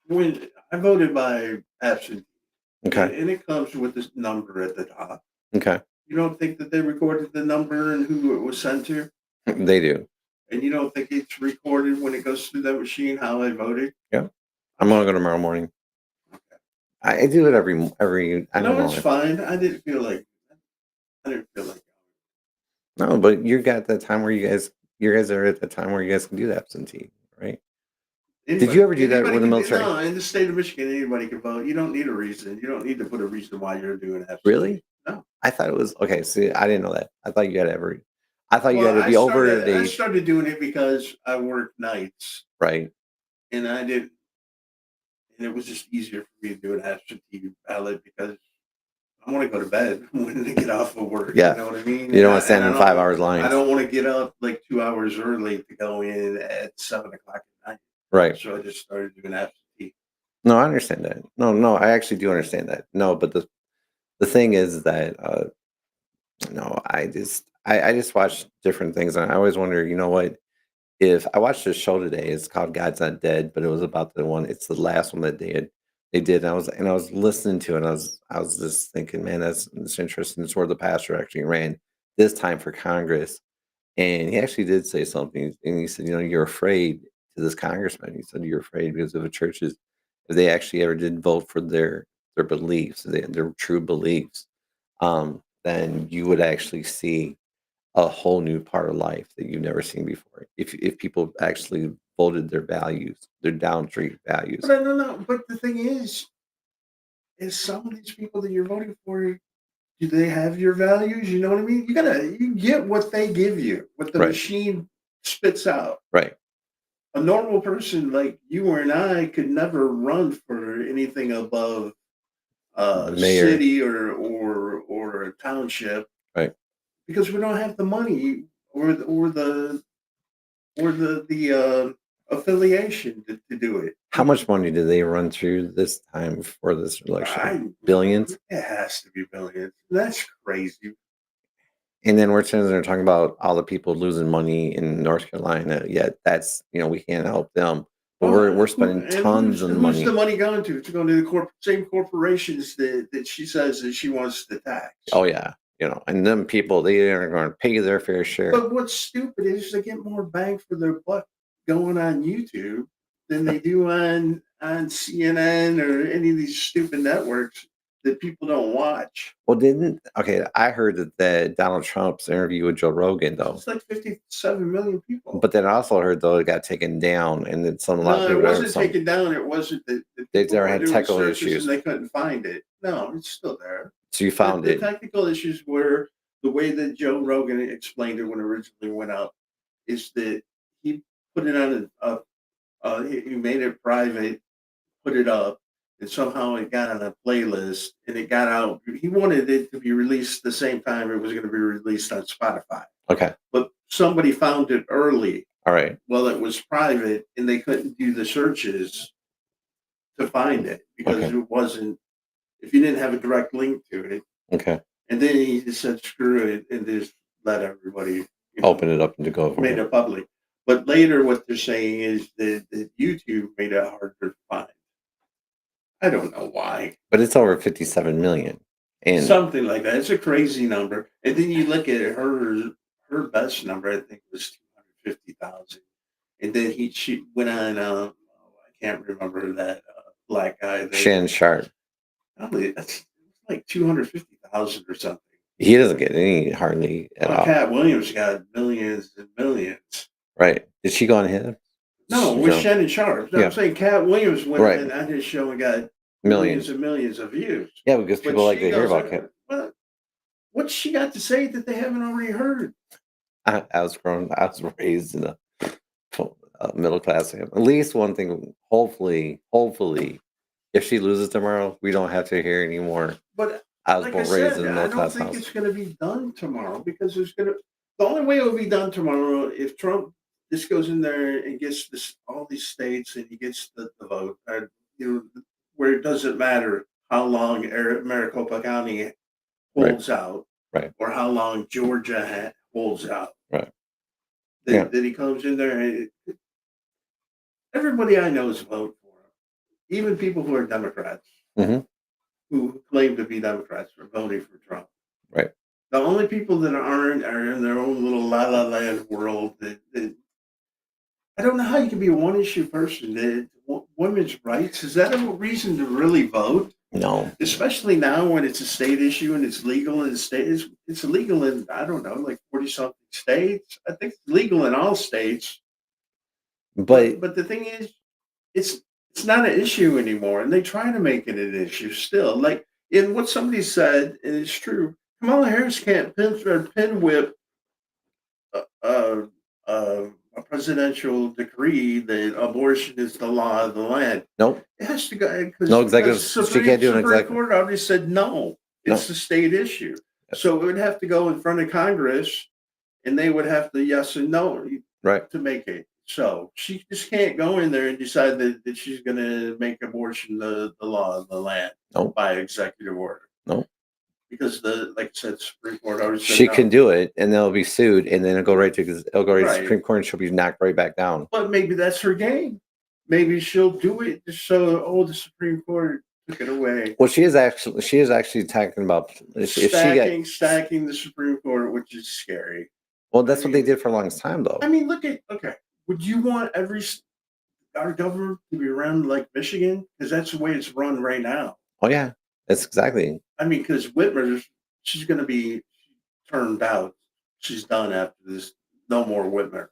[SPEAKER 2] when I voted by absentee,
[SPEAKER 1] Okay.
[SPEAKER 2] and it comes with this number at the top.
[SPEAKER 1] Okay.
[SPEAKER 2] You don't think that they recorded the number and who it was sent to,
[SPEAKER 1] They do.
[SPEAKER 2] and you don't think it's recorded when it goes through that machine how I voted.
[SPEAKER 1] Yeah. I'm gonna go tomorrow morning.
[SPEAKER 2] Okay.
[SPEAKER 1] I do it every. I don't
[SPEAKER 2] No, it's
[SPEAKER 1] know.
[SPEAKER 2] fine. I didn't feel like
[SPEAKER 1] No, but you got that time where you guys are at the time where you guys can do the absentee, right? Did you ever do that with the military?
[SPEAKER 2] no, in the state of Michigan, anybody can vote. You don't need a reason. You don't need to put a reason why you're doing absentee.
[SPEAKER 1] Really?
[SPEAKER 2] No.
[SPEAKER 1] I thought it was okay. See, I didn't know that. I thought you had every. I thought you
[SPEAKER 2] Well,
[SPEAKER 1] had to be over the
[SPEAKER 2] I
[SPEAKER 1] age,
[SPEAKER 2] started doing it because I worked nights
[SPEAKER 1] right?
[SPEAKER 2] and I didn't, and it was just easier for me to do an absentee ballot because I want to go to bed when I get off of work.
[SPEAKER 1] Yeah.
[SPEAKER 2] You know what I mean?
[SPEAKER 1] You don't want to
[SPEAKER 2] And
[SPEAKER 1] stand in 5 hours
[SPEAKER 2] I
[SPEAKER 1] lines,
[SPEAKER 2] don't want to get up like 2 hours early to go in at 7 o'clock at night.
[SPEAKER 1] right?
[SPEAKER 2] So I just started doing absentee.
[SPEAKER 1] No, I understand that. No, no, I actually do understand that. No, but the thing is that no, I just watch different things, and I always wonder, you know what? If I watched this show today, it's called God's Not Dead, but it was about the one. It's the last one that they did. And I was listening to it. And I was just thinking, man, that's interesting. It's where the pastor actually ran this time for Congress, and he actually did say something. And he said, you know, you're afraid to this congressman. He said you're afraid because of the churches, if they actually ever did vote for their beliefs, their true beliefs, then you would actually see a whole new part of life that you've never seen before. If people actually voted their values, their down street values.
[SPEAKER 2] But I don't know. But the thing is some of these people that you're voting for, do they have your values? You know what I mean? You get what they give you, what the
[SPEAKER 1] Right,
[SPEAKER 2] machine spits out.
[SPEAKER 1] right.
[SPEAKER 2] A normal person like you or I could never run for anything above
[SPEAKER 1] The
[SPEAKER 2] a
[SPEAKER 1] mayor,
[SPEAKER 2] city or a township
[SPEAKER 1] right.
[SPEAKER 2] because we don't have the money or the affiliation to do it.
[SPEAKER 1] How much money did they run through this time for this election?
[SPEAKER 2] I
[SPEAKER 1] Billions.
[SPEAKER 2] It has to be billions. That's crazy.
[SPEAKER 1] And then we're sitting there talking about all the people losing money in North Carolina. Yet that's, you know, we can't help them. But we're spending tons of
[SPEAKER 2] Who's the
[SPEAKER 1] money.
[SPEAKER 2] money going to? It's going to the same corporations that she says that she wants to tax.
[SPEAKER 1] Oh yeah. You know, and them people, they are going to pay their fair share.
[SPEAKER 2] But what's stupid is they get more bang for their buck going on YouTube than they do on CNN or any of these stupid networks that people don't watch.
[SPEAKER 1] Well, I heard that Donald Trump's interview with Joe Rogan though.
[SPEAKER 2] It's like 57 million people.
[SPEAKER 1] But then I also heard though it got taken down, and then a lot of
[SPEAKER 2] No,
[SPEAKER 1] people
[SPEAKER 2] it wasn't taken down. It wasn't that
[SPEAKER 1] they
[SPEAKER 2] people
[SPEAKER 1] never
[SPEAKER 2] were
[SPEAKER 1] had
[SPEAKER 2] doing
[SPEAKER 1] technical
[SPEAKER 2] searches
[SPEAKER 1] issues.
[SPEAKER 2] and they couldn't find it. No, it's still there.
[SPEAKER 1] So you found
[SPEAKER 2] The
[SPEAKER 1] it.
[SPEAKER 2] technical issues were the way that Joe Rogan explained it when it originally went out is that he put it on he made it private, put it up, and somehow it got on a playlist and it got out. He wanted it to be released the same time it was going to be released on Spotify,
[SPEAKER 1] Okay.
[SPEAKER 2] but somebody found it early.
[SPEAKER 1] All right.
[SPEAKER 2] Well, it was private and they couldn't do the searches to find it because
[SPEAKER 1] Okay.
[SPEAKER 2] it wasn't, if you didn't have a direct link to it.
[SPEAKER 1] Okay.
[SPEAKER 2] And then he just said, screw it, and just let everybody
[SPEAKER 1] Open it up and to go from
[SPEAKER 2] made
[SPEAKER 1] here.
[SPEAKER 2] it public. But later, what they're saying is that YouTube made it harder to find. I don't know why.
[SPEAKER 1] But it's over 57 million. And
[SPEAKER 2] Something like that. It's a crazy number. And then you look at her best number, I think was 250,000. And then she went on, I can't remember that black guy.
[SPEAKER 1] Shannon Sharp,
[SPEAKER 2] Probably that's like 250,000 or something.
[SPEAKER 1] he doesn't get any hardly at all.
[SPEAKER 2] Cat Williams got millions and millions.
[SPEAKER 1] Right. Did she go on him?
[SPEAKER 2] No, with Shannon Sharp. No,
[SPEAKER 1] Yeah.
[SPEAKER 2] I'm saying Cat Williams went
[SPEAKER 1] Right.
[SPEAKER 2] in on his show and got
[SPEAKER 1] Millions.
[SPEAKER 2] millions and millions of views.
[SPEAKER 1] Yeah, because
[SPEAKER 2] But
[SPEAKER 1] people like
[SPEAKER 2] she
[SPEAKER 1] to hear
[SPEAKER 2] goes,
[SPEAKER 1] about Cat.
[SPEAKER 2] Well, what's she got to say that they haven't already heard?
[SPEAKER 1] I was raised in a middle class family. At least one thing, hopefully, if she loses tomorrow, we don't have to hear anymore.
[SPEAKER 2] But
[SPEAKER 1] I was
[SPEAKER 2] like
[SPEAKER 1] born
[SPEAKER 2] I
[SPEAKER 1] raised
[SPEAKER 2] said,
[SPEAKER 1] in a
[SPEAKER 2] I
[SPEAKER 1] middle
[SPEAKER 2] don't
[SPEAKER 1] class
[SPEAKER 2] think
[SPEAKER 1] house.
[SPEAKER 2] it's going to be done tomorrow because the only way it will be done tomorrow if Trump just goes in there and gets all these states and he gets the vote, where it doesn't matter how long Maricopa County
[SPEAKER 1] Right.
[SPEAKER 2] holds out,
[SPEAKER 1] Right.
[SPEAKER 2] or how long Georgia holds out.
[SPEAKER 1] Right.
[SPEAKER 2] That he comes in there, and everybody I know is vote for him. Even people who are Democrats,
[SPEAKER 1] Mm-hmm.
[SPEAKER 2] who claim to be Democrats, are voting for Trump.
[SPEAKER 1] Right.
[SPEAKER 2] The only people that aren't are in their own little la la land world. That I don't know how you can be a one issue person. Women's rights, is that a reason to really vote?
[SPEAKER 1] No.
[SPEAKER 2] Especially now when it's a state issue and it's legal in states. It's illegal in, I don't know, like 40 something states. I think it's legal in all states.
[SPEAKER 1] But
[SPEAKER 2] But the thing is, it's not an issue anymore, and they try to make it an issue still. Like in what somebody said, and it's true. Kamala Harris can't pin whip uh, uh, a presidential decree that abortion is the law of the land.
[SPEAKER 1] nope.
[SPEAKER 2] It has to go because
[SPEAKER 1] No executive. She can't do an
[SPEAKER 2] Supreme
[SPEAKER 1] executive.
[SPEAKER 2] Court already said no. It's
[SPEAKER 1] No.
[SPEAKER 2] a state issue,
[SPEAKER 1] Yes.
[SPEAKER 2] so it would have to go in front of Congress, and they would have to yes and no
[SPEAKER 1] Right.
[SPEAKER 2] to make it. So she just can't go in there and decide that she's going to make abortion the law of the land
[SPEAKER 1] Nope.
[SPEAKER 2] by executive order.
[SPEAKER 1] Nope.
[SPEAKER 2] Because like I said, Supreme Court already said
[SPEAKER 1] She
[SPEAKER 2] no.
[SPEAKER 1] can do it, and they'll be sued, and then it'll go right to the
[SPEAKER 2] Right.
[SPEAKER 1] Supreme Court, and she'll be knocked right back down.
[SPEAKER 2] But maybe that's her game. Maybe she'll do it just so the Supreme Court took it away.
[SPEAKER 1] Well, she is actually talking about if she
[SPEAKER 2] Stacking the Supreme Court, which is scary.
[SPEAKER 1] Well, that's what they did for a long time, though.
[SPEAKER 2] I mean, would you want our government to be run like Michigan? Because that's the way it's run right now.
[SPEAKER 1] Oh yeah, that's exactly.
[SPEAKER 2] I mean, because Whitmer, she's going to be turned out. She's done after this. No more Whitmer.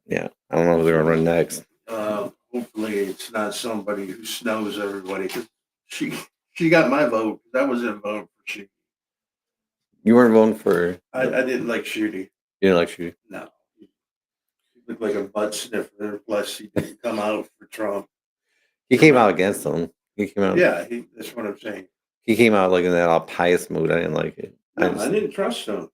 [SPEAKER 1] Yeah, I don't know who they're gonna run next.
[SPEAKER 2] Hopefully, it's not somebody who snows everybody. Cause she got my vote. I wasn't voting for Shooty.
[SPEAKER 1] You weren't voting for.
[SPEAKER 2] I didn't like Shooty.
[SPEAKER 1] You didn't like Shooty?
[SPEAKER 2] No. He looked like a butt sniffer. Plus, he didn't come out for Trump.
[SPEAKER 1] He came out against them. He came out.
[SPEAKER 2] Yeah, that's what I'm saying.
[SPEAKER 1] He came out like in that all pious mood. I didn't like it.
[SPEAKER 2] No, I didn't trust him.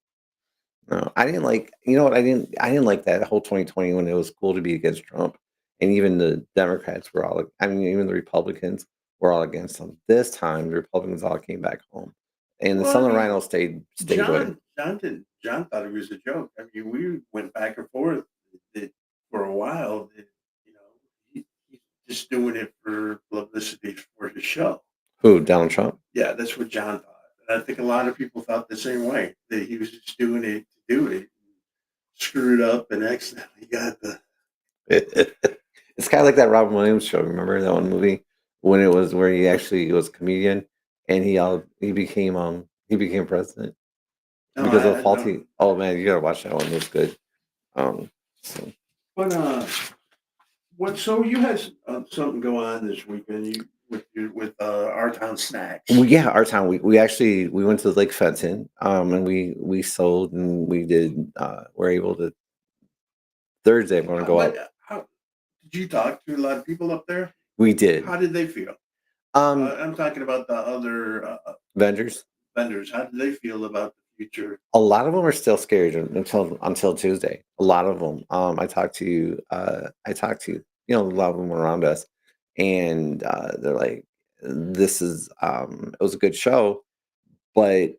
[SPEAKER 1] No, I didn't like. You know what? I didn't like that whole 2020 when it was cool to be against Trump, and even the Democrats were all. I mean, even the Republicans were all against him. This time, the Republicans all came back home, and the Southern Rhino stayed away.
[SPEAKER 2] John thought it was a joke. I mean, we went back and forth for a while. He's just doing it for publicity for his show.
[SPEAKER 1] Who, Donald Trump?
[SPEAKER 2] Yeah, that's what John thought. And I think a lot of people thought the same way, that he was just doing it to do it, screwed up, and accidentally got the.
[SPEAKER 1] It's kind of like that Robin Williams show. Remember that one movie when it was where he actually was a comedian and he became president because of faulty. Oh man, you gotta watch that one. It's good. So.
[SPEAKER 2] But so you had something go on this weekend? With Our Town Snacks.
[SPEAKER 1] Well, yeah, Our Town. We actually went to Lake Fenton, and we sold and we did. We're able to. Thursday, I'm going to go out.
[SPEAKER 2] Did you talk to a lot of people up there?
[SPEAKER 1] We did.
[SPEAKER 2] How did they feel? I'm talking about the other
[SPEAKER 1] vendors.
[SPEAKER 2] How did they feel about the future?
[SPEAKER 1] A lot of them are still scared until Tuesday. A lot of them. I talked to a lot of them around us, and they're like, "This is it was a good show, but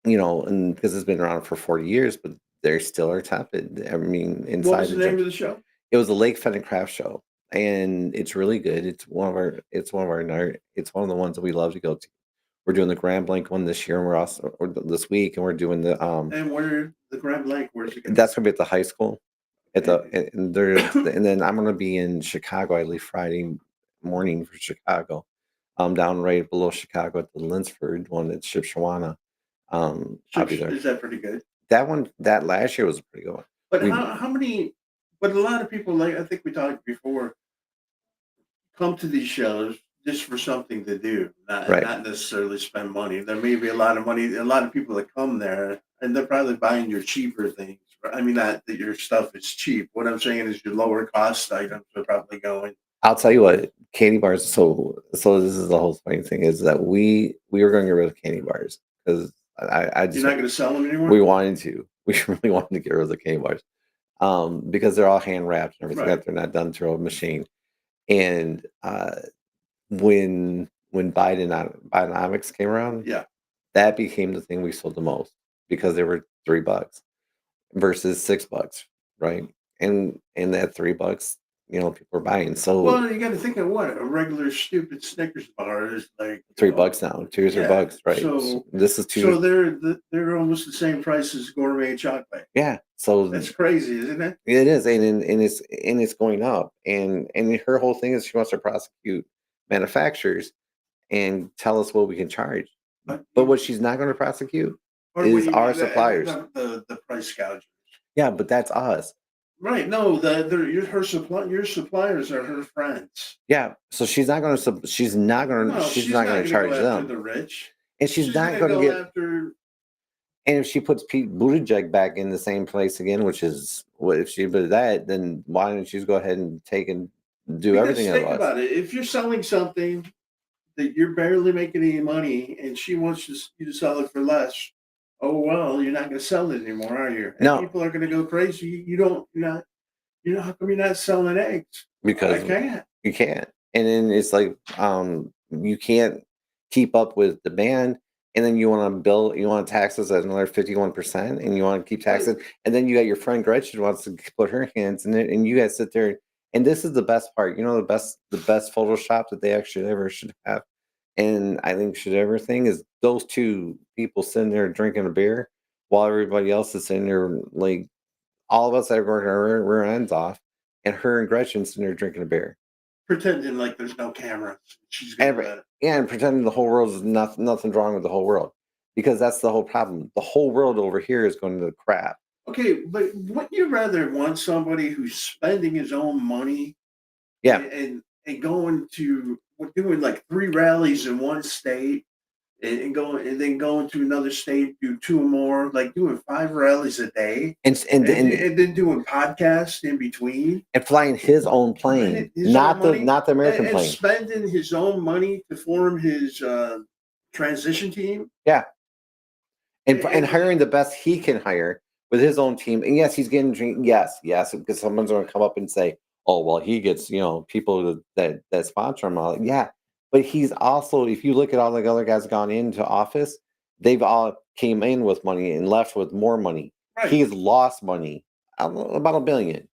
[SPEAKER 1] and because it's been around for 40 years, but they still are tepid. I mean, inside
[SPEAKER 2] what was the name of the show?
[SPEAKER 1] It was a Lake Fenton Craft Show, and it's really good. It's one of the ones that we love to go to. We're doing the Grand Blanc one this year, and we're also this week, and we're doing the
[SPEAKER 2] And where the Grand Blanc? Where's it?
[SPEAKER 1] That's gonna be at the high school. And then I'm gonna be in Chicago. I leave Friday morning for Chicago. Down right below Chicago at the Linsford one at Shipshawana. I'll be there.
[SPEAKER 2] Is that pretty good?
[SPEAKER 1] That last year was a pretty good one.
[SPEAKER 2] But how many? But a lot of people, like I think we talked before, come to these shows just for something to do, not necessarily spend money. There may be a lot of money, a lot of people that come there, and they're probably buying your cheaper things. I mean, not that your stuff is cheap. What I'm saying is your lower cost items are probably going.
[SPEAKER 1] I'll tell you what, candy bars. So this is the whole funny thing is that we were going to get rid of candy bars because I just.
[SPEAKER 2] You're not going to sell them anymore?
[SPEAKER 1] We wanted to. We really wanted to get rid of the candy bars. Because they're all hand wrapped and everything. Right. They're not done through a machine, and when Bidenomics came around,
[SPEAKER 2] Yeah.
[SPEAKER 1] that became the thing we sold the most because they were $3 versus $6, right? And that $3, people were buying. So
[SPEAKER 2] Well, you got to think of what a regular stupid Snickers bar is like.
[SPEAKER 1] $3 now, $2 or $3, right?
[SPEAKER 2] So
[SPEAKER 1] this is
[SPEAKER 2] so
[SPEAKER 1] two.
[SPEAKER 2] they're almost the same price as gourmet chocolate.
[SPEAKER 1] Yeah, so
[SPEAKER 2] That's crazy, isn't it?
[SPEAKER 1] it is, and it's going up, and her whole thing is she wants to prosecute manufacturers and tell us what we can charge. But what she's not going to prosecute
[SPEAKER 2] Or what
[SPEAKER 1] is
[SPEAKER 2] do you
[SPEAKER 1] our
[SPEAKER 2] mean
[SPEAKER 1] suppliers.
[SPEAKER 2] the price gouging?
[SPEAKER 1] Yeah, but that's us.
[SPEAKER 2] Right. No, your suppliers are her friends.
[SPEAKER 1] Yeah, so she's not going to. She's not going to.
[SPEAKER 2] No,
[SPEAKER 1] She's
[SPEAKER 2] she's
[SPEAKER 1] not
[SPEAKER 2] not
[SPEAKER 1] going
[SPEAKER 2] going
[SPEAKER 1] to
[SPEAKER 2] to go
[SPEAKER 1] charge
[SPEAKER 2] after
[SPEAKER 1] them,
[SPEAKER 2] the rich.
[SPEAKER 1] and she's
[SPEAKER 2] She's
[SPEAKER 1] not
[SPEAKER 2] going to
[SPEAKER 1] going to
[SPEAKER 2] go
[SPEAKER 1] get.
[SPEAKER 2] after.
[SPEAKER 1] And if she puts Pete Buttigieg back in the same place again, which is what if she did that, then why don't you just go ahead and take and do
[SPEAKER 2] Because
[SPEAKER 1] everything at
[SPEAKER 2] think
[SPEAKER 1] us?
[SPEAKER 2] about it. If you're selling something that you're barely making any money, and she wants you to sell it for less, oh well, you're not going to sell it anymore, are you? And
[SPEAKER 1] No,
[SPEAKER 2] people are going to go crazy. You don't. You're not. You know how come you're not selling eggs? I
[SPEAKER 1] because
[SPEAKER 2] can't.
[SPEAKER 1] you can't. And then it's like you can't keep up with demand. And then you want to you want to tax us at another 51%, and you want to keep
[SPEAKER 2] Right.
[SPEAKER 1] taxing. And then you got your friend Gretchen wants to put her hands in it, and you guys sit there. And this is the best part. The best Photoshop that they actually ever should have, and I think should ever thing is those two people sitting there drinking a beer while everybody else is sitting there like all of us that are working our rear ends off, and her and Gretchen sitting there drinking a beer.
[SPEAKER 2] Pretending like there's no cameras. She's gonna.
[SPEAKER 1] And pretending the whole world is nothing's wrong with the whole world, because that's the whole problem. The whole world over here is going to crap.
[SPEAKER 2] Okay, but wouldn't you rather want somebody who's spending his own money
[SPEAKER 1] Yeah,
[SPEAKER 2] and going to doing like 3 rallies in one state and going and then going to another state, do 2 more, like doing 5 rallies a day, and then doing podcasts in between,
[SPEAKER 1] and flying his own plane,
[SPEAKER 2] his own
[SPEAKER 1] not the
[SPEAKER 2] money,
[SPEAKER 1] not the American
[SPEAKER 2] and
[SPEAKER 1] plane.
[SPEAKER 2] spending his own money to form his transition team.
[SPEAKER 1] Yeah, and
[SPEAKER 2] And
[SPEAKER 1] hiring the best he can hire with his own team. And yes, he's getting drink. Yes, because someone's going to come up and say, "Oh, well, he gets people that sponsor him." All yeah, but he's also, if you look at all the other guys gone into office, they've all came in with money and left with more money.
[SPEAKER 2] right.
[SPEAKER 1] He's lost money, about $1 billion.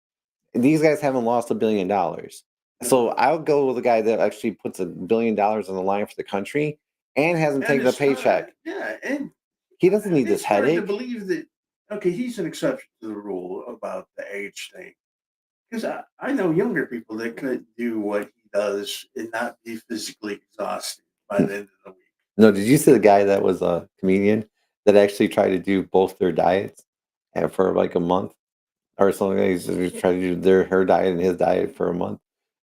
[SPEAKER 1] These guys haven't lost $1 billion. So I would go with a guy that actually puts $1 billion on the line for the country and hasn't taken a paycheck.
[SPEAKER 2] Yeah, and
[SPEAKER 1] He doesn't need this
[SPEAKER 2] it's hard to
[SPEAKER 1] headache.
[SPEAKER 2] believe that. Okay, he's an exception to the rule about the age thing. Because I know younger people that could do what he does and not be physically exhausted by the end of the week.
[SPEAKER 1] No, did you see the guy that was a comedian that actually tried to do both their diets and for like a month or something? He's trying to do her diet and his diet for a month.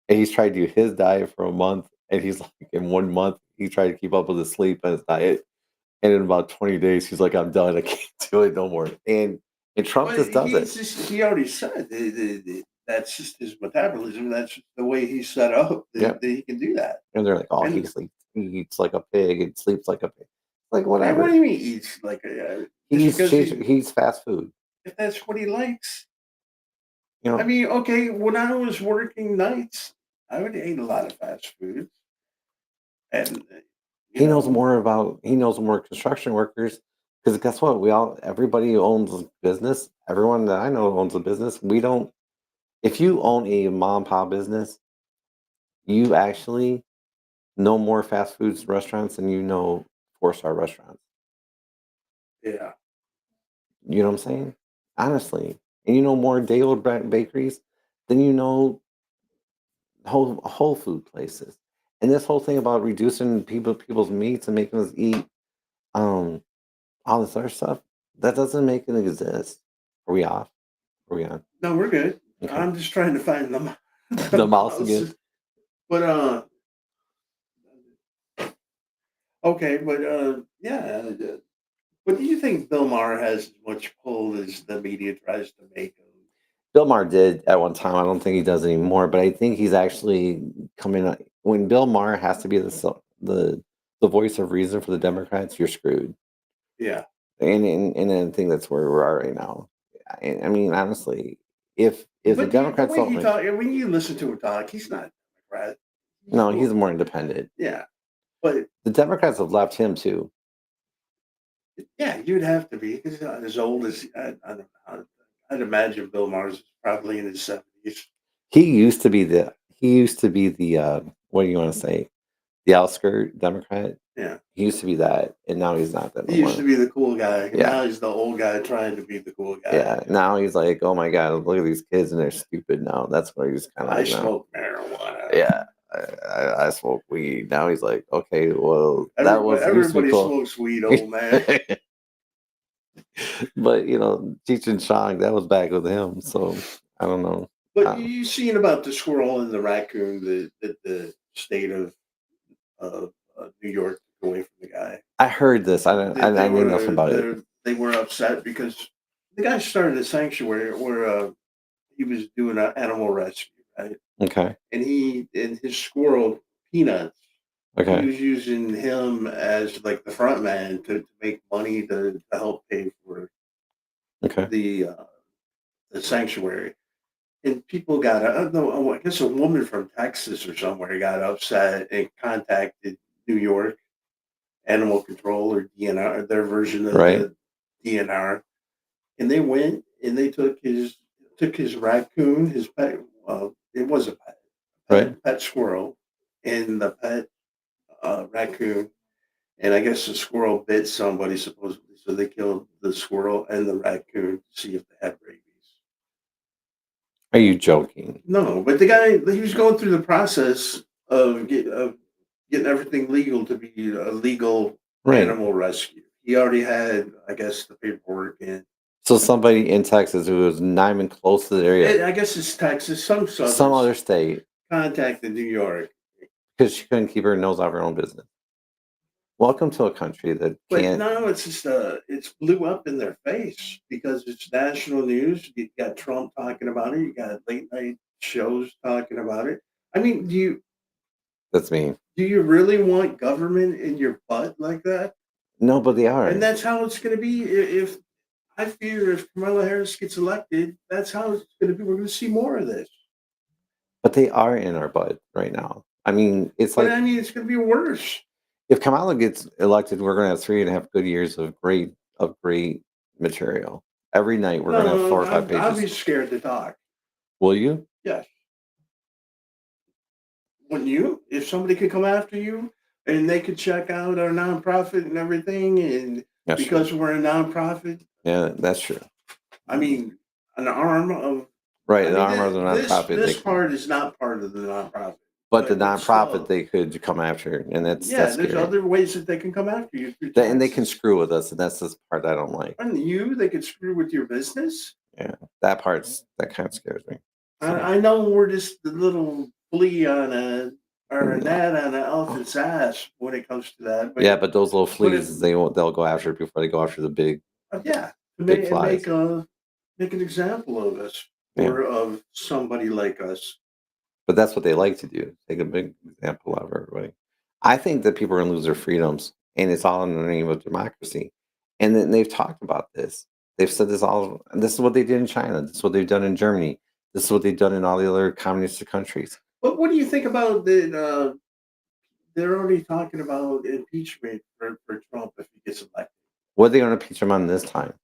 [SPEAKER 1] And he's tried to do his diet for a month. And he's like, in 1 month, he tried to keep up with his sleep and his diet. And in about 20 days, he's like, I'm done. I can't do it no more. And Trump just does it.
[SPEAKER 2] He already said that's just his metabolism. That's just the way he's set up that he can do that.
[SPEAKER 1] And they're like, oh,
[SPEAKER 2] And
[SPEAKER 1] he eats like a pig and sleeps like a pig. Like,
[SPEAKER 2] man,
[SPEAKER 1] whatever.
[SPEAKER 2] what do you mean eats like a?
[SPEAKER 1] He eats fast food.
[SPEAKER 2] If that's what he likes.
[SPEAKER 1] I
[SPEAKER 2] mean, okay, when I was working nights, I would eat a lot of fast food. And
[SPEAKER 1] he knows more construction workers, because guess what? Everybody owns a business. Everyone that I know owns a business. We don't. If you own a mom and pop business, you actually know more fast food restaurants than you know 4-star restaurants.
[SPEAKER 2] yeah.
[SPEAKER 1] You know what I'm saying? Honestly. And you know more day old bakeries than you know whole food places. And this whole thing about reducing people's meats and making us eat um all this other stuff, that doesn't make it exist. Are we off? Are we on?
[SPEAKER 2] No, we're good.
[SPEAKER 1] Okay.
[SPEAKER 2] I'm just trying to find them.
[SPEAKER 1] The mouse again.
[SPEAKER 2] But okay, but yeah. But do you think Bill Maher has as much pull as the media tries to make him?
[SPEAKER 1] Bill Maher did at one time. I don't think he does anymore, but I think he's actually coming. When Bill Maher has to be the voice of reason for the Democrats, you're screwed.
[SPEAKER 2] Yeah.
[SPEAKER 1] And I think that's where we're at right now. I mean, honestly, if the Democrats
[SPEAKER 2] when you listen to him talk, he's not a Democrat.
[SPEAKER 1] No, he's more independent.
[SPEAKER 2] Yeah, but
[SPEAKER 1] The Democrats have left him too.
[SPEAKER 2] yeah, you'd have to be because as old as I don't know. I'd imagine Bill Maher's is probably in his 70s.
[SPEAKER 1] He used to be the what do you want to say? The outskirt Democrat.
[SPEAKER 2] Yeah,
[SPEAKER 1] He used to be that, and now he's not that no
[SPEAKER 2] he used to
[SPEAKER 1] more.
[SPEAKER 2] be the cool guy, and
[SPEAKER 1] Yeah.
[SPEAKER 2] now he's the old guy trying to be the cool guy.
[SPEAKER 1] Yeah. Now he's like, oh my god, look at these kids and they're stupid now. That's what he's kind of
[SPEAKER 2] I
[SPEAKER 1] like now.
[SPEAKER 2] smoke marijuana.
[SPEAKER 1] Yeah. I smoke weed. Now he's like, okay, well, that
[SPEAKER 2] Everybody,
[SPEAKER 1] was used to be
[SPEAKER 2] everybody
[SPEAKER 1] cool.
[SPEAKER 2] smokes weed, old man.
[SPEAKER 1] But Cheech and Chong, that was back with him. So I don't know.
[SPEAKER 2] But you seen about the squirrel and the raccoon that the state of New York took away from the guy.
[SPEAKER 1] I heard this. I knew nothing about it.
[SPEAKER 2] They were upset because the guy started a sanctuary where he was doing an animal rescue, right?
[SPEAKER 1] Okay.
[SPEAKER 2] And his squirrel Peanuts, he
[SPEAKER 1] Okay.
[SPEAKER 2] was using him as like the front man to make money to help pay for
[SPEAKER 1] Okay.
[SPEAKER 2] the sanctuary. And people got, I don't know, I guess a woman from Texas or somewhere got upset and contacted New York Animal Control or DNR, their version of
[SPEAKER 1] Right.
[SPEAKER 2] the DNR, and they went and they took his raccoon, his pet. It was a
[SPEAKER 1] Right.
[SPEAKER 2] pet squirrel, and the pet raccoon. And I guess the squirrel bit somebody supposedly, so they killed the squirrel and the raccoon to see if they had rabies.
[SPEAKER 1] Are you joking?
[SPEAKER 2] No, but the guy he was going through the process of getting everything legal to be a legal
[SPEAKER 1] Right.
[SPEAKER 2] animal rescue. He already had, I guess, the paperwork in.
[SPEAKER 1] So somebody in Texas who was not even close to the area,
[SPEAKER 2] I guess it's Texas,
[SPEAKER 1] some other state,
[SPEAKER 2] contacted New York.
[SPEAKER 1] because she couldn't keep her nose out of her own business. Welcome to a country that
[SPEAKER 2] But
[SPEAKER 1] can't.
[SPEAKER 2] now it's just it's blew up in their face because it's national news. You got Trump talking about it. You got late night shows talking about it. I mean,
[SPEAKER 1] That's me.
[SPEAKER 2] do you really want government in your butt like that?
[SPEAKER 1] No, but they are.
[SPEAKER 2] And that's how it's going to be. If I fear if Kamala Harris gets elected, that's how it's going to be. We're going to see more of this.
[SPEAKER 1] But they are in our butt right now. I mean, it's
[SPEAKER 2] But
[SPEAKER 1] like
[SPEAKER 2] I mean, it's going to be worse.
[SPEAKER 1] if Kamala gets elected, we're going to have 3.5 good years of great material. Every night we're going to have 4 or 5
[SPEAKER 2] I'll be
[SPEAKER 1] pages.
[SPEAKER 2] scared to talk.
[SPEAKER 1] Will you?
[SPEAKER 2] Yes. Wouldn't you? If somebody could come after you and they could check out our nonprofit and everything, and
[SPEAKER 1] That's
[SPEAKER 2] because
[SPEAKER 1] true.
[SPEAKER 2] we're a nonprofit,
[SPEAKER 1] Yeah, that's true.
[SPEAKER 2] I mean, an arm of.
[SPEAKER 1] Right,
[SPEAKER 2] I
[SPEAKER 1] the
[SPEAKER 2] mean,
[SPEAKER 1] arm of the nonprofit.
[SPEAKER 2] this part is not part of the nonprofit.
[SPEAKER 1] But the
[SPEAKER 2] But it's
[SPEAKER 1] nonprofit
[SPEAKER 2] still,
[SPEAKER 1] they could come after, and that's
[SPEAKER 2] yeah, there's
[SPEAKER 1] scary.
[SPEAKER 2] other ways that they can come after you through
[SPEAKER 1] And they can
[SPEAKER 2] taxes.
[SPEAKER 1] screw with us, and that's the part I don't like.
[SPEAKER 2] And they could screw with your business.
[SPEAKER 1] Yeah, that kind of scares me. So,
[SPEAKER 2] I know we're just the little flea on a or a
[SPEAKER 1] no.
[SPEAKER 2] gnat on an elephant's ass when it comes to that. But
[SPEAKER 1] Yeah, but those little
[SPEAKER 2] but if
[SPEAKER 1] fleas, they'll go after it before they go after the big
[SPEAKER 2] yeah, to
[SPEAKER 1] big
[SPEAKER 2] make
[SPEAKER 1] flies.
[SPEAKER 2] make an example of us
[SPEAKER 1] Yeah.
[SPEAKER 2] or of somebody like us.
[SPEAKER 1] But that's what they like to do. Take a big example of everybody. I think that people are going to lose their freedoms, and it's all in the name of democracy. And then they've talked about this. They've said this all. This is what they did in China. This is what they've done in Germany. This is what they've done in all the other communist countries.
[SPEAKER 2] But what do you think about that? They're already talking about impeachment for Trump if he gets elected.
[SPEAKER 1] What are they going to impeach him on this time?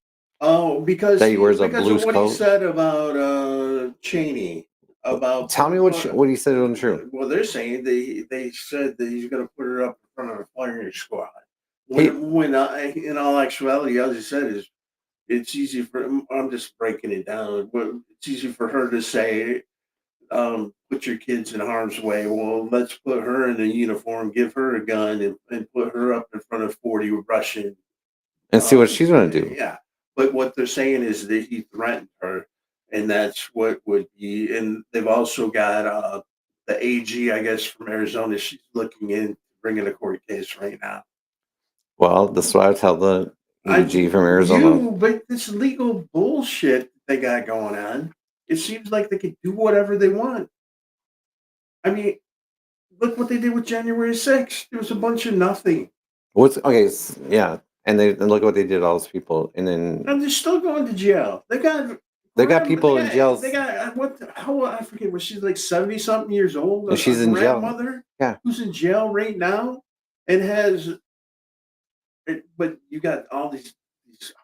[SPEAKER 2] Oh, because
[SPEAKER 1] That he wears a
[SPEAKER 2] because
[SPEAKER 1] blue
[SPEAKER 2] of what he
[SPEAKER 1] coat?
[SPEAKER 2] said about Cheney. About
[SPEAKER 1] Tell me what he said wasn't true.
[SPEAKER 2] well, they're saying they said that he's going to put her up in front of a firing squad.
[SPEAKER 1] He-
[SPEAKER 2] When in all actuality, all he said is it's easy for. I'm just breaking it down. It's easy for her to say, "Put your kids in harm's way." Well, let's put her in a uniform, give her a gun, and put her up in front of 40 Russian.
[SPEAKER 1] And see what she's going to do.
[SPEAKER 2] Yeah, but what they're saying is that he threatened her, and that's what would be. And they've also got the AG, I guess, from Arizona. She's looking in bringing a court case right now.
[SPEAKER 1] Well, that's what I tell the EG from Arizona.
[SPEAKER 2] But this legal bullshit they got going on. It seems like they can do whatever they want. I mean, look what they did with January 6th. There was a bunch of nothing.
[SPEAKER 1] What's okay? Yeah, and look what they did to all those people, and then
[SPEAKER 2] And they're still going to jail. They got
[SPEAKER 1] They got
[SPEAKER 2] Grandma,
[SPEAKER 1] people in jails,
[SPEAKER 2] they got how old, I forget what she's like 70 something years old,
[SPEAKER 1] and
[SPEAKER 2] a
[SPEAKER 1] she's in jail.
[SPEAKER 2] grandmother
[SPEAKER 1] Yeah,
[SPEAKER 2] who's in jail right now and has but you got all these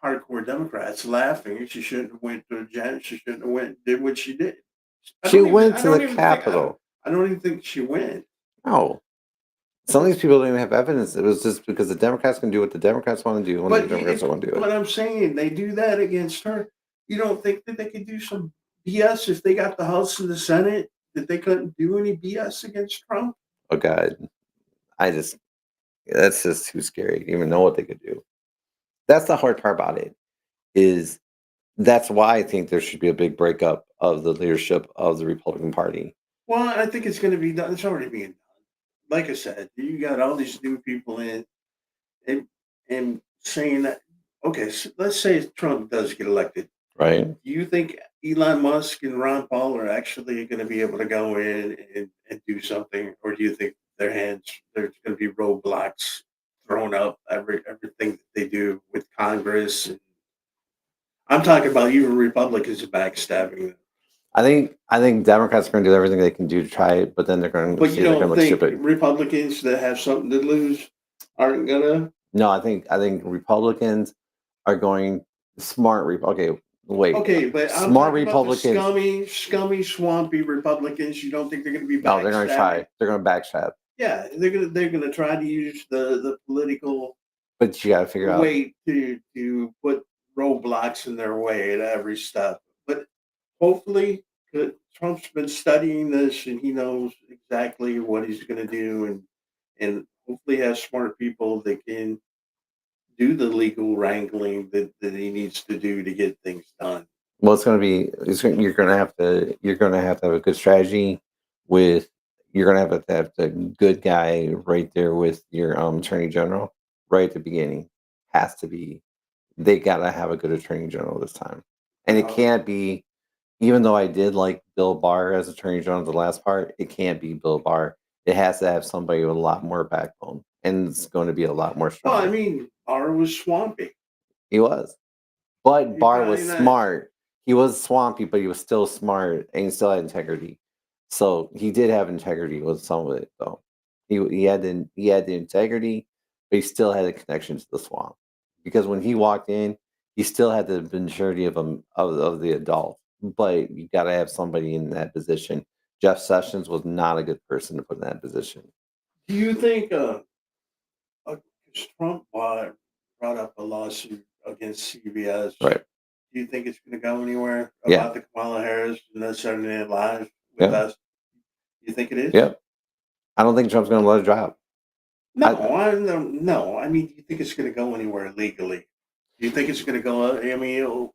[SPEAKER 2] hardcore Democrats laughing. She shouldn't have went to jail. She shouldn't have went did what she did.
[SPEAKER 1] she went
[SPEAKER 2] I
[SPEAKER 1] to the
[SPEAKER 2] don't even think
[SPEAKER 1] Capitol.
[SPEAKER 2] I don't even think she went.
[SPEAKER 1] No, some of these people don't even have evidence. It was just because the Democrats can do what the Democrats want to do when the
[SPEAKER 2] But
[SPEAKER 1] Democrats want to do it.
[SPEAKER 2] what I'm saying, they do that against her. You don't think that they could do some BS if they got the House and the Senate? That they couldn't do any BS against Trump?
[SPEAKER 1] Oh God, I just that's just too scary to even know what they could do. That's the hard part about it. Is that's why I think there should be a big breakup of the leadership of the Republican Party.
[SPEAKER 2] Well, I think it's going to be done. It's already being done. Like I said, you got all these new people in, and saying that. Okay, so let's say Trump does get elected.
[SPEAKER 1] Right?
[SPEAKER 2] Do you think Elon Musk and Ron Paul are actually going to be able to go in and do something, or do you think there's going to be roadblocks thrown up everything that they do with Congress? And I'm talking about even Republicans backstabbing them.
[SPEAKER 1] I think Democrats are going to do everything they can do to try it, but then they're going to
[SPEAKER 2] But
[SPEAKER 1] say
[SPEAKER 2] you
[SPEAKER 1] they're going to
[SPEAKER 2] don't
[SPEAKER 1] look
[SPEAKER 2] think
[SPEAKER 1] stupid.
[SPEAKER 2] Republicans that have something to lose aren't gonna?
[SPEAKER 1] No, I think Republicans are going smart. Okay, wait,
[SPEAKER 2] Okay, but I'm
[SPEAKER 1] smart
[SPEAKER 2] talking about the
[SPEAKER 1] Republicans.
[SPEAKER 2] scummy, swampy Republicans. You don't think they're going to be
[SPEAKER 1] No, they're going to
[SPEAKER 2] backstabbing?
[SPEAKER 1] try. They're going to backstrap.
[SPEAKER 2] Yeah, they're gonna try to use the political
[SPEAKER 1] But you got to figure out.
[SPEAKER 2] way to put roadblocks in their way at every step. But hopefully, Trump's been studying this and he knows exactly what he's going to do, and hopefully has smart people that can do the legal wrangling that he needs to do to get things done.
[SPEAKER 1] Well, it's going to be. You're going to have to. You're going to have a good strategy. With you're going to have the good guy right there with your attorney general right at the beginning. Has to be. They got to have a good attorney general this time, and it
[SPEAKER 2] Uh,
[SPEAKER 1] can't be. Even though I did like Bill Barr as attorney general, the last part, it can't be Bill Barr. It has to have somebody with a lot more backbone, and it's going to be a lot more
[SPEAKER 2] well, I
[SPEAKER 1] stronger.
[SPEAKER 2] mean, R was swampy.
[SPEAKER 1] He was. But
[SPEAKER 2] He
[SPEAKER 1] Barr
[SPEAKER 2] probably
[SPEAKER 1] was
[SPEAKER 2] not.
[SPEAKER 1] smart. He was swampy, but he was still smart and he still had integrity. So he did have integrity with some of it, though. He had the integrity, but he still had a connection to the swamp. Because when he walked in, he still had the maturity of the adult. But you got to have somebody in that position. Jeff Sessions was not a good person to put in that position.
[SPEAKER 2] Do you think? 'Cause Trump brought up a lawsuit against CBS.
[SPEAKER 1] Right?
[SPEAKER 2] Do you think it's going to go anywhere
[SPEAKER 1] Yeah.
[SPEAKER 2] about the Kamala Harris and the Saturday Night Live with
[SPEAKER 1] Yeah.
[SPEAKER 2] us? You think it is?
[SPEAKER 1] Yep. I don't think Trump's going to let it drop.
[SPEAKER 2] No. I mean, do you think it's going to go anywhere legally? Do you think it's going to go? I mean, it'll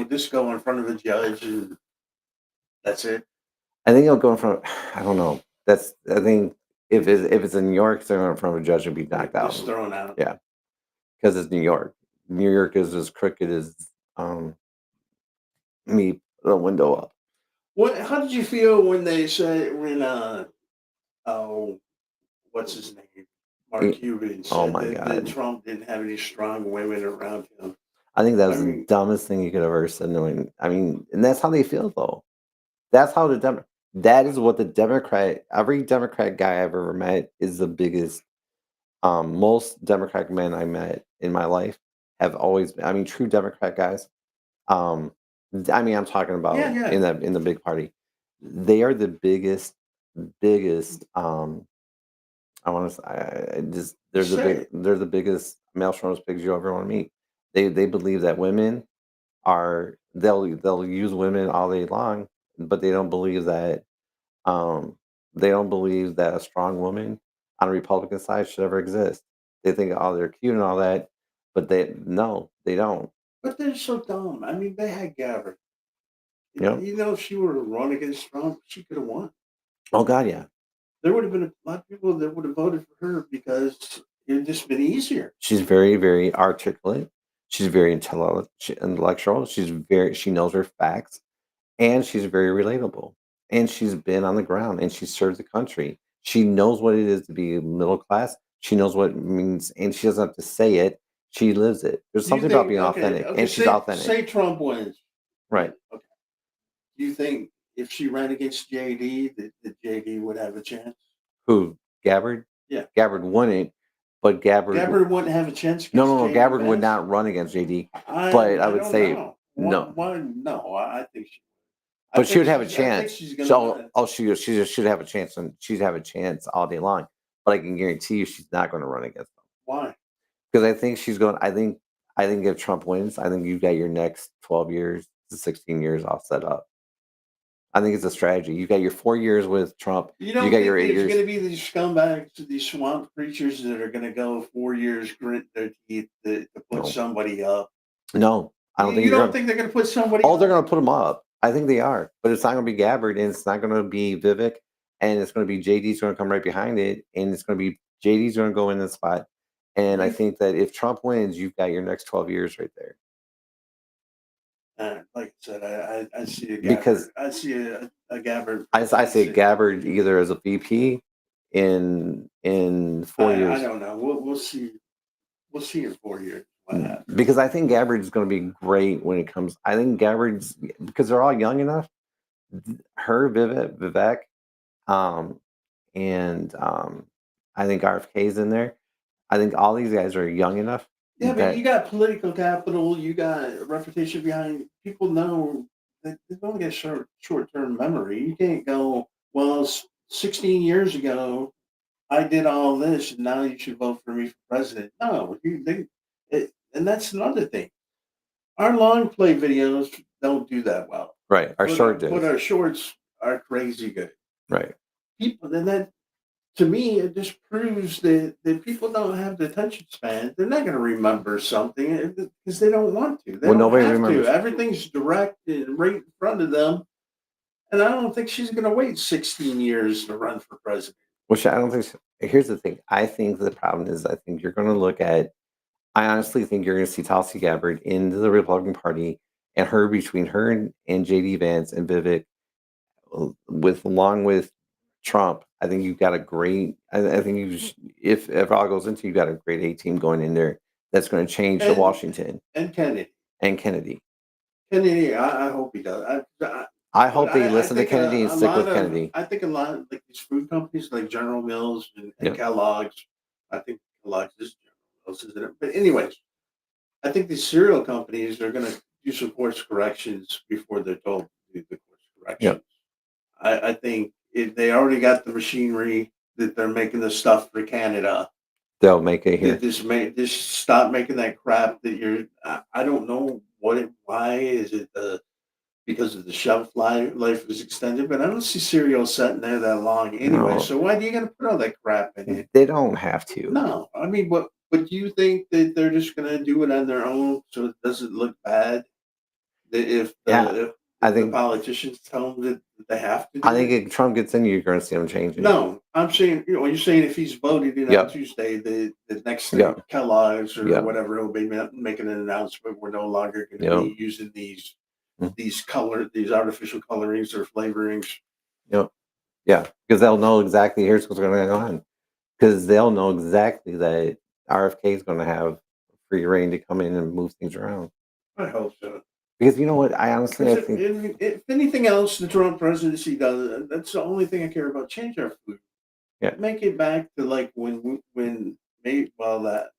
[SPEAKER 2] just go in front of a judge and that's it.
[SPEAKER 1] I think it'll go in front. I don't know. I think if it's in New York, it's going in front of a judge and be knocked out.
[SPEAKER 2] Just thrown out.
[SPEAKER 1] Yeah, because it's New York. New York is as crooked as um me the window up.
[SPEAKER 2] What? How did you feel when they said oh, what's his name? Mark Cuban
[SPEAKER 1] Oh
[SPEAKER 2] said
[SPEAKER 1] my
[SPEAKER 2] that
[SPEAKER 1] God!
[SPEAKER 2] Trump didn't have any strong women around him.
[SPEAKER 1] I think that
[SPEAKER 2] I
[SPEAKER 1] was the
[SPEAKER 2] mean,
[SPEAKER 1] dumbest thing you could ever said. Knowing, I mean, and that's how they feel though. That's how That is what the Democrat. Every Democrat guy I've ever met is the biggest. Most Democratic men I met in my life have always been. I mean, true Democrat guys. Um, I mean, I'm talking
[SPEAKER 2] yeah,
[SPEAKER 1] about
[SPEAKER 2] yeah.
[SPEAKER 1] in the big party. They are the biggest. I want to. I just
[SPEAKER 2] Say it.
[SPEAKER 1] they're the biggest male chauvinist pigs you ever want to meet. They believe that women are they'll use women all day long, but um they don't believe that a strong woman on the Republican side should ever exist. They think oh they're cute and all that, but they don't.
[SPEAKER 2] But they're so dumb. I mean, they had Gabbard.
[SPEAKER 1] You know?
[SPEAKER 2] If she were to run against Trump, she could have won.
[SPEAKER 1] Oh God, yeah.
[SPEAKER 2] There would have been a lot of people that would have voted for her because it would just been easier.
[SPEAKER 1] She's very, very articulate. She's very intellectual. She knows her facts, and she's very relatable. And she's been on the ground, and she served the country. She knows what it is to be middle class. She knows what it means, and she doesn't have to say it. She lives it. There's
[SPEAKER 2] Do you
[SPEAKER 1] something about
[SPEAKER 2] think?
[SPEAKER 1] being
[SPEAKER 2] Okay,
[SPEAKER 1] authentic,
[SPEAKER 2] okay.
[SPEAKER 1] and she's
[SPEAKER 2] Say
[SPEAKER 1] authentic,
[SPEAKER 2] say Trump wins.
[SPEAKER 1] right?
[SPEAKER 2] Okay. Do you think if she ran against JD, that JD would have a chance?
[SPEAKER 1] Who? Gabbard?
[SPEAKER 2] Yeah.
[SPEAKER 1] Gabbard wouldn't, but
[SPEAKER 2] Gabbard wouldn't have a chance
[SPEAKER 1] no,
[SPEAKER 2] against
[SPEAKER 1] no, no.
[SPEAKER 2] JD
[SPEAKER 1] Gabbard would
[SPEAKER 2] Vance?
[SPEAKER 1] not run against JD,
[SPEAKER 2] I
[SPEAKER 1] but I
[SPEAKER 2] I
[SPEAKER 1] would
[SPEAKER 2] don't
[SPEAKER 1] say
[SPEAKER 2] know.
[SPEAKER 1] no.
[SPEAKER 2] Why no, I think she
[SPEAKER 1] But she would have a
[SPEAKER 2] I think
[SPEAKER 1] chance.
[SPEAKER 2] she's gonna
[SPEAKER 1] So,
[SPEAKER 2] run.
[SPEAKER 1] oh, she just should have a chance, and she'd have a chance all day long. But I can guarantee you, she's not going to run against them
[SPEAKER 2] Why?
[SPEAKER 1] because I think she's going. I think if Trump wins, I think you've got your next 12 years to 16 years all set up. I think it's a strategy. You got your 4 years with Trump.
[SPEAKER 2] You
[SPEAKER 1] You
[SPEAKER 2] don't
[SPEAKER 1] got
[SPEAKER 2] think
[SPEAKER 1] your eight
[SPEAKER 2] there's
[SPEAKER 1] years.
[SPEAKER 2] gonna be these scumbags, these swamp creatures that are gonna go 4 years, grit their teeth to put
[SPEAKER 1] No,
[SPEAKER 2] somebody up?
[SPEAKER 1] no, I don't think
[SPEAKER 2] You
[SPEAKER 1] you're
[SPEAKER 2] don't
[SPEAKER 1] going.
[SPEAKER 2] think they're gonna put somebody
[SPEAKER 1] Oh, they're
[SPEAKER 2] up?
[SPEAKER 1] going to put him up. I think they are, but it's not going to be Gabbard, and it's not going to be Vivek, and it's going to be JD's going to come right behind it, and it's going to be JD's going to go in the spot. And I
[SPEAKER 2] You
[SPEAKER 1] think that if Trump wins, you've got your next 12 years right there.
[SPEAKER 2] like I said, I see a
[SPEAKER 1] Because
[SPEAKER 2] Gabbard. I see a Gabbard
[SPEAKER 1] I say
[SPEAKER 2] presidency.
[SPEAKER 1] Gabbard either as a VP in 4 years,
[SPEAKER 2] I don't know. We'll see. We'll see in 4 years what happens.
[SPEAKER 1] because I think Gabbard is going to be great when it comes. I think Gabbard's because they're all young enough. Her Vivek, um, and I think RFK's in there. I think all these guys are young enough
[SPEAKER 2] Yeah, but you
[SPEAKER 1] that
[SPEAKER 2] got political capital. You got a reputation behind. People know that they don't get short term memory. You can't go, well, 16 years ago I did all this, and now you should vote for me for president. No, and that's another thing. Our long play videos don't do that well,
[SPEAKER 1] right our short
[SPEAKER 2] but
[SPEAKER 1] days,
[SPEAKER 2] our shorts are crazy good.
[SPEAKER 1] right.
[SPEAKER 2] People, and that to me, it just proves that people don't have the attention span. They're not going to remember something because they don't want to. They
[SPEAKER 1] Well,
[SPEAKER 2] don't
[SPEAKER 1] nobody
[SPEAKER 2] have to.
[SPEAKER 1] remembers.
[SPEAKER 2] Everything's direct and right in front of them. And I don't think she's going to wait 16 years to run for president.
[SPEAKER 1] Which I don't think. Here's the thing. I think the problem is. I think you're going to look at. I honestly think you're going to see Tulsi Gabbard into the Republican Party, and her between her and JD Vance and Vivek, with along with Trump. I think you've got a great. I think if all goes into, you've got a great A team going in there that's going to change the
[SPEAKER 2] And
[SPEAKER 1] Washington
[SPEAKER 2] and Kennedy.
[SPEAKER 1] and Kennedy.
[SPEAKER 2] Kennedy, I hope he does.
[SPEAKER 1] I
[SPEAKER 2] But
[SPEAKER 1] hope they
[SPEAKER 2] I
[SPEAKER 1] listen to
[SPEAKER 2] think
[SPEAKER 1] Kennedy and
[SPEAKER 2] a
[SPEAKER 1] stick
[SPEAKER 2] lot
[SPEAKER 1] with Kennedy.
[SPEAKER 2] I think a lot of like these food companies like General Mills and
[SPEAKER 1] Yeah.
[SPEAKER 2] Kellogg's. I think Kellogg's is General Mills, isn't it? But anyways, I think these cereal companies are going to do some course corrections before they're told to do the course
[SPEAKER 1] Yeah.
[SPEAKER 2] corrections. I think if they already got the machinery that they're making the stuff for Canada.
[SPEAKER 1] They'll make it
[SPEAKER 2] They
[SPEAKER 1] here.
[SPEAKER 2] just stop making that crap that you're. I don't know why is it because of the shelf life is extended, but I don't see cereal sitting there that long anyway.
[SPEAKER 1] No,
[SPEAKER 2] So why do you got to put all that crap in it?
[SPEAKER 1] they don't have to.
[SPEAKER 2] No, I mean, but do you think that they're just going to do it on their own so it doesn't look bad? That
[SPEAKER 1] Yeah,
[SPEAKER 2] if
[SPEAKER 1] I
[SPEAKER 2] the
[SPEAKER 1] think.
[SPEAKER 2] politicians tell them that they have to
[SPEAKER 1] I
[SPEAKER 2] do
[SPEAKER 1] think
[SPEAKER 2] it?
[SPEAKER 1] if Trump gets in, you're going to see him change it.
[SPEAKER 2] No, I'm saying, you're saying if he's voted in on
[SPEAKER 1] Yep.
[SPEAKER 2] Tuesday, the next thing
[SPEAKER 1] Yep.
[SPEAKER 2] Kellogg's or
[SPEAKER 1] Yep.
[SPEAKER 2] whatever will be making an announcement. We're no longer going to
[SPEAKER 1] Yep.
[SPEAKER 2] be using these
[SPEAKER 1] Mm.
[SPEAKER 2] these artificial colorings or flavorings.
[SPEAKER 1] Yep. Yeah, because they'll know exactly here's what's going to go on. Because they'll know exactly that RFK is going to have free reign to come in and move things around.
[SPEAKER 2] I hope so.
[SPEAKER 1] Because you know what? I honestly, I
[SPEAKER 2] Because
[SPEAKER 1] think.
[SPEAKER 2] if anything else the Trump presidency does, that's the only thing I care about. Change our food.
[SPEAKER 1] Yeah.
[SPEAKER 2] Make it back to like when maybe well that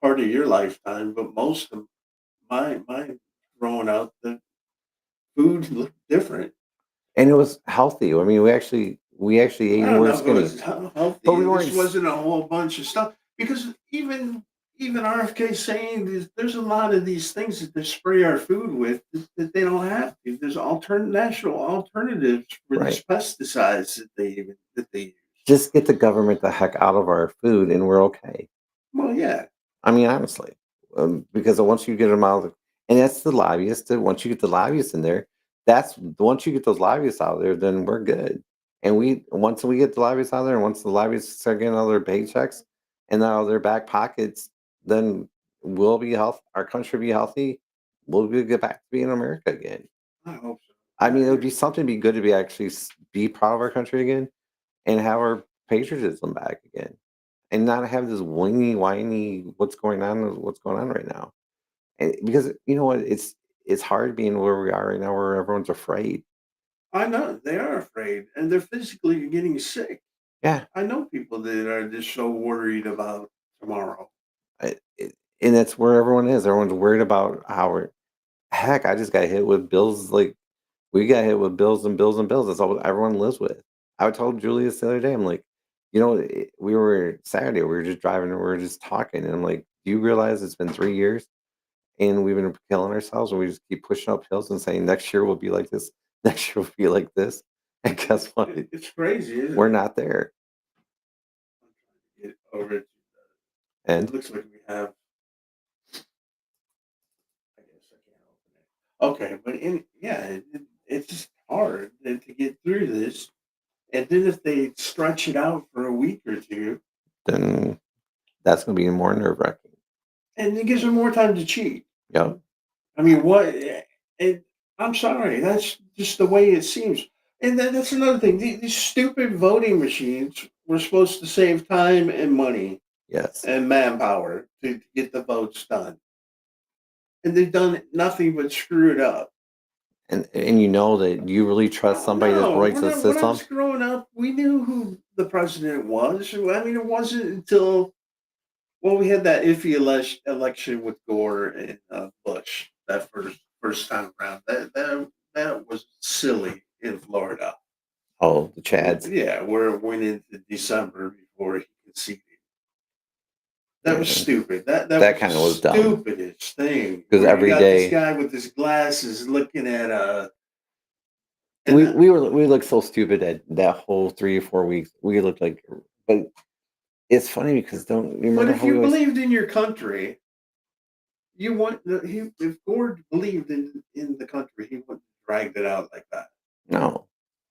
[SPEAKER 2] part of your lifetime, but most of my growing up, the food looked different.
[SPEAKER 1] And it was healthy. I mean, we actually ate
[SPEAKER 2] I
[SPEAKER 1] and
[SPEAKER 2] don't
[SPEAKER 1] we were
[SPEAKER 2] know if it
[SPEAKER 1] skinny.
[SPEAKER 2] was healthy.
[SPEAKER 1] But we
[SPEAKER 2] This
[SPEAKER 1] weren't.
[SPEAKER 2] wasn't a whole bunch of stuff because even RFK saying there's a lot of these things that they spray our food with that they don't have to. There's natural alternatives for
[SPEAKER 1] Right.
[SPEAKER 2] these pesticides that they use.
[SPEAKER 1] Just get the government the heck out of our food, and we're okay.
[SPEAKER 2] Well, yeah,
[SPEAKER 1] I mean, honestly, because once you get them out, and that's the lobbyists. Once you get the lobbyists in there, once you get those lobbyists out there, then we're good. And once we get the lobbyists out there, and once the lobbyists start getting all their paychecks and out of their back pockets, then we'll be healthy. Our country will be healthy. We'll get back to being America again.
[SPEAKER 2] I hope so.
[SPEAKER 1] I mean, it would be something to be good to be actually be proud of our country again and have our patriotism back again and not have this whiny what's going on right now. And because you know what, it's hard being where we are right now, where everyone's afraid.
[SPEAKER 2] I know they are afraid, and they're physically getting sick.
[SPEAKER 1] Yeah,
[SPEAKER 2] I know people that are just so worried about tomorrow.
[SPEAKER 1] and that's where everyone is. Everyone's worried about how we're. Heck, I just got hit with bills. Like we got hit with bills and bills and bills. That's all everyone lives with. I told Julius the other day. I'm like, we were Saturday. We were just driving and we were just talking. And I'm like, do you realize it's been 3 years and we've been killing ourselves and we just keep pushing up hills and saying next year will be like this. Next year will be like this. And guess what?
[SPEAKER 2] It's crazy, isn't
[SPEAKER 1] We're
[SPEAKER 2] it?
[SPEAKER 1] not there.
[SPEAKER 2] I'm trying to get over it. It
[SPEAKER 1] And
[SPEAKER 2] looks like we have. I guess I can't open it. Okay, but it's just hard to get through this. And then if they stretch it out for a week or two,
[SPEAKER 1] then that's going to be more nerve wracking.
[SPEAKER 2] and it gives them more time to cheat.
[SPEAKER 1] Yep.
[SPEAKER 2] I mean, what? And I'm sorry, that's just the way it seems. And that's another thing. These stupid voting machines were supposed to save time and money
[SPEAKER 1] Yes.
[SPEAKER 2] and manpower to get the votes done, and they've done nothing but screw it up.
[SPEAKER 1] And you know that you really trust
[SPEAKER 2] Oh
[SPEAKER 1] somebody that
[SPEAKER 2] no!
[SPEAKER 1] breaks the
[SPEAKER 2] When I was
[SPEAKER 1] system.
[SPEAKER 2] growing up, we knew who the president was. I mean, it wasn't until we had that iffy election with Gore and Bush that first time around. That was silly in Florida.
[SPEAKER 1] Oh, the Chads.
[SPEAKER 2] Yeah, where it went into December before he conceded. That was
[SPEAKER 1] Yeah,
[SPEAKER 2] stupid. That
[SPEAKER 1] that
[SPEAKER 2] was the
[SPEAKER 1] kind of was dumb
[SPEAKER 2] stupidest thing.
[SPEAKER 1] because
[SPEAKER 2] Where you
[SPEAKER 1] every
[SPEAKER 2] got this
[SPEAKER 1] day
[SPEAKER 2] guy with his glasses looking at and that,
[SPEAKER 1] we looked so stupid at that whole 3 or 4 weeks. We looked like, but it's funny because don't you
[SPEAKER 2] but
[SPEAKER 1] remember
[SPEAKER 2] if
[SPEAKER 1] how we
[SPEAKER 2] you
[SPEAKER 1] always
[SPEAKER 2] believed in your country, you want he if Gord believed in the country, he wouldn't dragged it out like that.
[SPEAKER 1] no,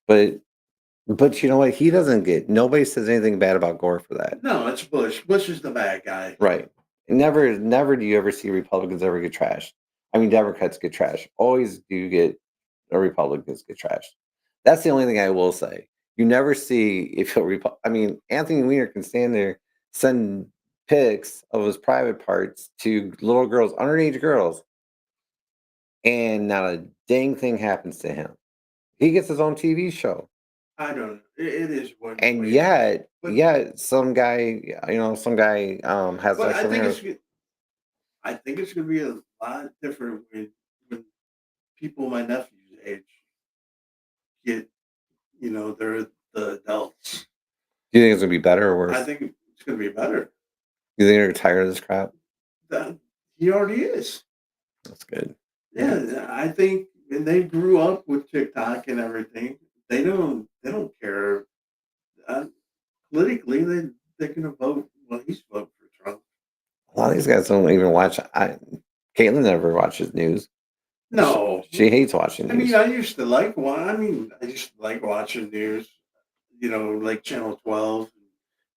[SPEAKER 1] but you know what? He doesn't get. Nobody says anything bad about Gore for that,
[SPEAKER 2] No, it's Bush. Bush is the bad guy.
[SPEAKER 1] right? Never do you ever see Republicans ever get trashed. I mean, Democrats get trashed. Always do you get Republicans get trashed. That's the only thing I will say. You never see if a I mean, Anthony Weiner can stand there, send pics of his private parts to little girls, underage girls, and not a dang thing happens to him. He gets his own TV show.
[SPEAKER 2] I don't know. It is one
[SPEAKER 1] And
[SPEAKER 2] way, but
[SPEAKER 1] yet some guy has
[SPEAKER 2] but
[SPEAKER 1] extra hair.
[SPEAKER 2] I think it's going to be a lot different when people my nephew's age get they're the adults.
[SPEAKER 1] Do you think it's gonna be better or
[SPEAKER 2] I
[SPEAKER 1] worse?
[SPEAKER 2] think it's going to be better.
[SPEAKER 1] You think they're tired of this crap?
[SPEAKER 2] That he already is.
[SPEAKER 1] That's good. Yeah.
[SPEAKER 2] Yeah, I think, and they grew up with TikTok and everything. They don't care. Uh, Politically, they're going to vote. Well, he's voting for Trump.
[SPEAKER 1] A lot of these guys don't even watch. Caitlin never watches news.
[SPEAKER 2] No,
[SPEAKER 1] She hates watching
[SPEAKER 2] I mean,
[SPEAKER 1] news.
[SPEAKER 2] I used to like one. I mean, I used to like watching news. Like Channel 12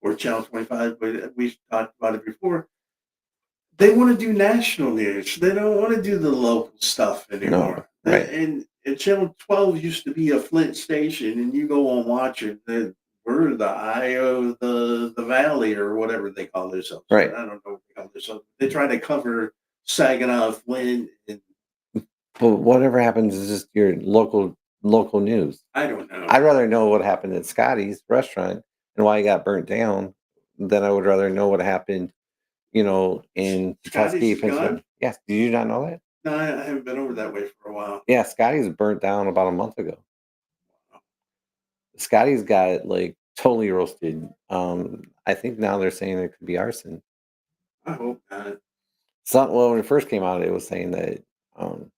[SPEAKER 2] or Channel 25. But we talked about it before. They want to do national news. They don't want to do the local stuff
[SPEAKER 1] No,
[SPEAKER 2] anymore.
[SPEAKER 1] right,
[SPEAKER 2] And Channel 12 used to be a Flint station, and you go and watch it. We're the eye of the valley or whatever they call themselves. I
[SPEAKER 1] right.
[SPEAKER 2] don't know what they call themselves. They try to cover Saginaw, Flint, and
[SPEAKER 1] But whatever happens is just your local news.
[SPEAKER 2] I don't know.
[SPEAKER 1] I'd rather know what happened at Scotty's restaurant and why he got burnt down than I would rather know what happened, in
[SPEAKER 2] Scotty's
[SPEAKER 1] Petoskey,
[SPEAKER 2] is gone.
[SPEAKER 1] Pennsylvania. Yes, did you not know that?
[SPEAKER 2] No, I haven't been over that way for a while.
[SPEAKER 1] Yeah, Scotty's burnt down about a month ago. Scotty's got it like totally roasted. I think now they're saying it could be arson.
[SPEAKER 2] I hope not.
[SPEAKER 1] Well, when it first came out, it was saying that um,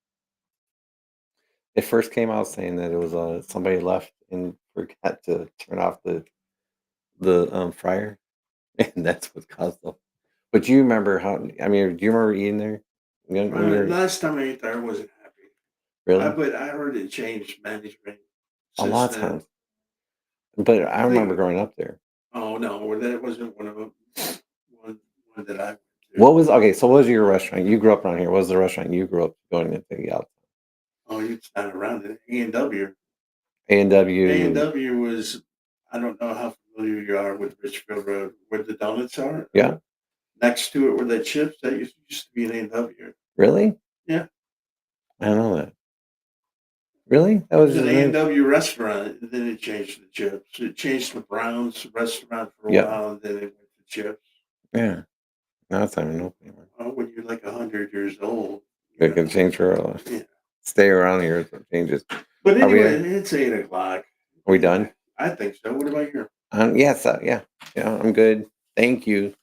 [SPEAKER 1] it first came out saying that it was somebody left and forgot to turn off the fryer, and that's what caused them. But do you remember how? I mean, do you remember eating there when you're
[SPEAKER 2] Last time I ate there, I wasn't happy.
[SPEAKER 1] really
[SPEAKER 2] But I heard it changed management
[SPEAKER 1] a
[SPEAKER 2] since
[SPEAKER 1] lot of
[SPEAKER 2] then.
[SPEAKER 1] times? But I
[SPEAKER 2] I
[SPEAKER 1] remember
[SPEAKER 2] think.
[SPEAKER 1] growing up there.
[SPEAKER 2] Oh no, well, that wasn't one of them. One that I went to.
[SPEAKER 1] What was okay? So, what was your restaurant? You grew up around here. What was the restaurant you grew up going to eat out?
[SPEAKER 2] Oh, it's not around it. A&W.
[SPEAKER 1] A&W.
[SPEAKER 2] A&W was. I don't know how familiar you are with Richfield Road, where the donuts are.
[SPEAKER 1] Yeah,
[SPEAKER 2] Next to it were the chips. That used to be an A&W.
[SPEAKER 1] really?
[SPEAKER 2] Yeah.
[SPEAKER 1] I don't know that. Really? That
[SPEAKER 2] It
[SPEAKER 1] was
[SPEAKER 2] was an
[SPEAKER 1] just new?
[SPEAKER 2] A&W restaurant, and then it changed the chips. It changed to Brown's restaurant for a
[SPEAKER 1] Yeah.
[SPEAKER 2] while, and then it went to chips.
[SPEAKER 1] Yeah. Now it's not even open anymore.
[SPEAKER 2] Well, when you're like 100 years old, you
[SPEAKER 1] It can
[SPEAKER 2] know.
[SPEAKER 1] change for
[SPEAKER 2] Yeah.
[SPEAKER 1] stay around here so it changes.
[SPEAKER 2] But
[SPEAKER 1] Are we
[SPEAKER 2] anyway, it's 8 o'clock.
[SPEAKER 1] are we done?
[SPEAKER 2] I think so. What about you?
[SPEAKER 1] Yes, yeah. Yeah, I'm good. Thank you.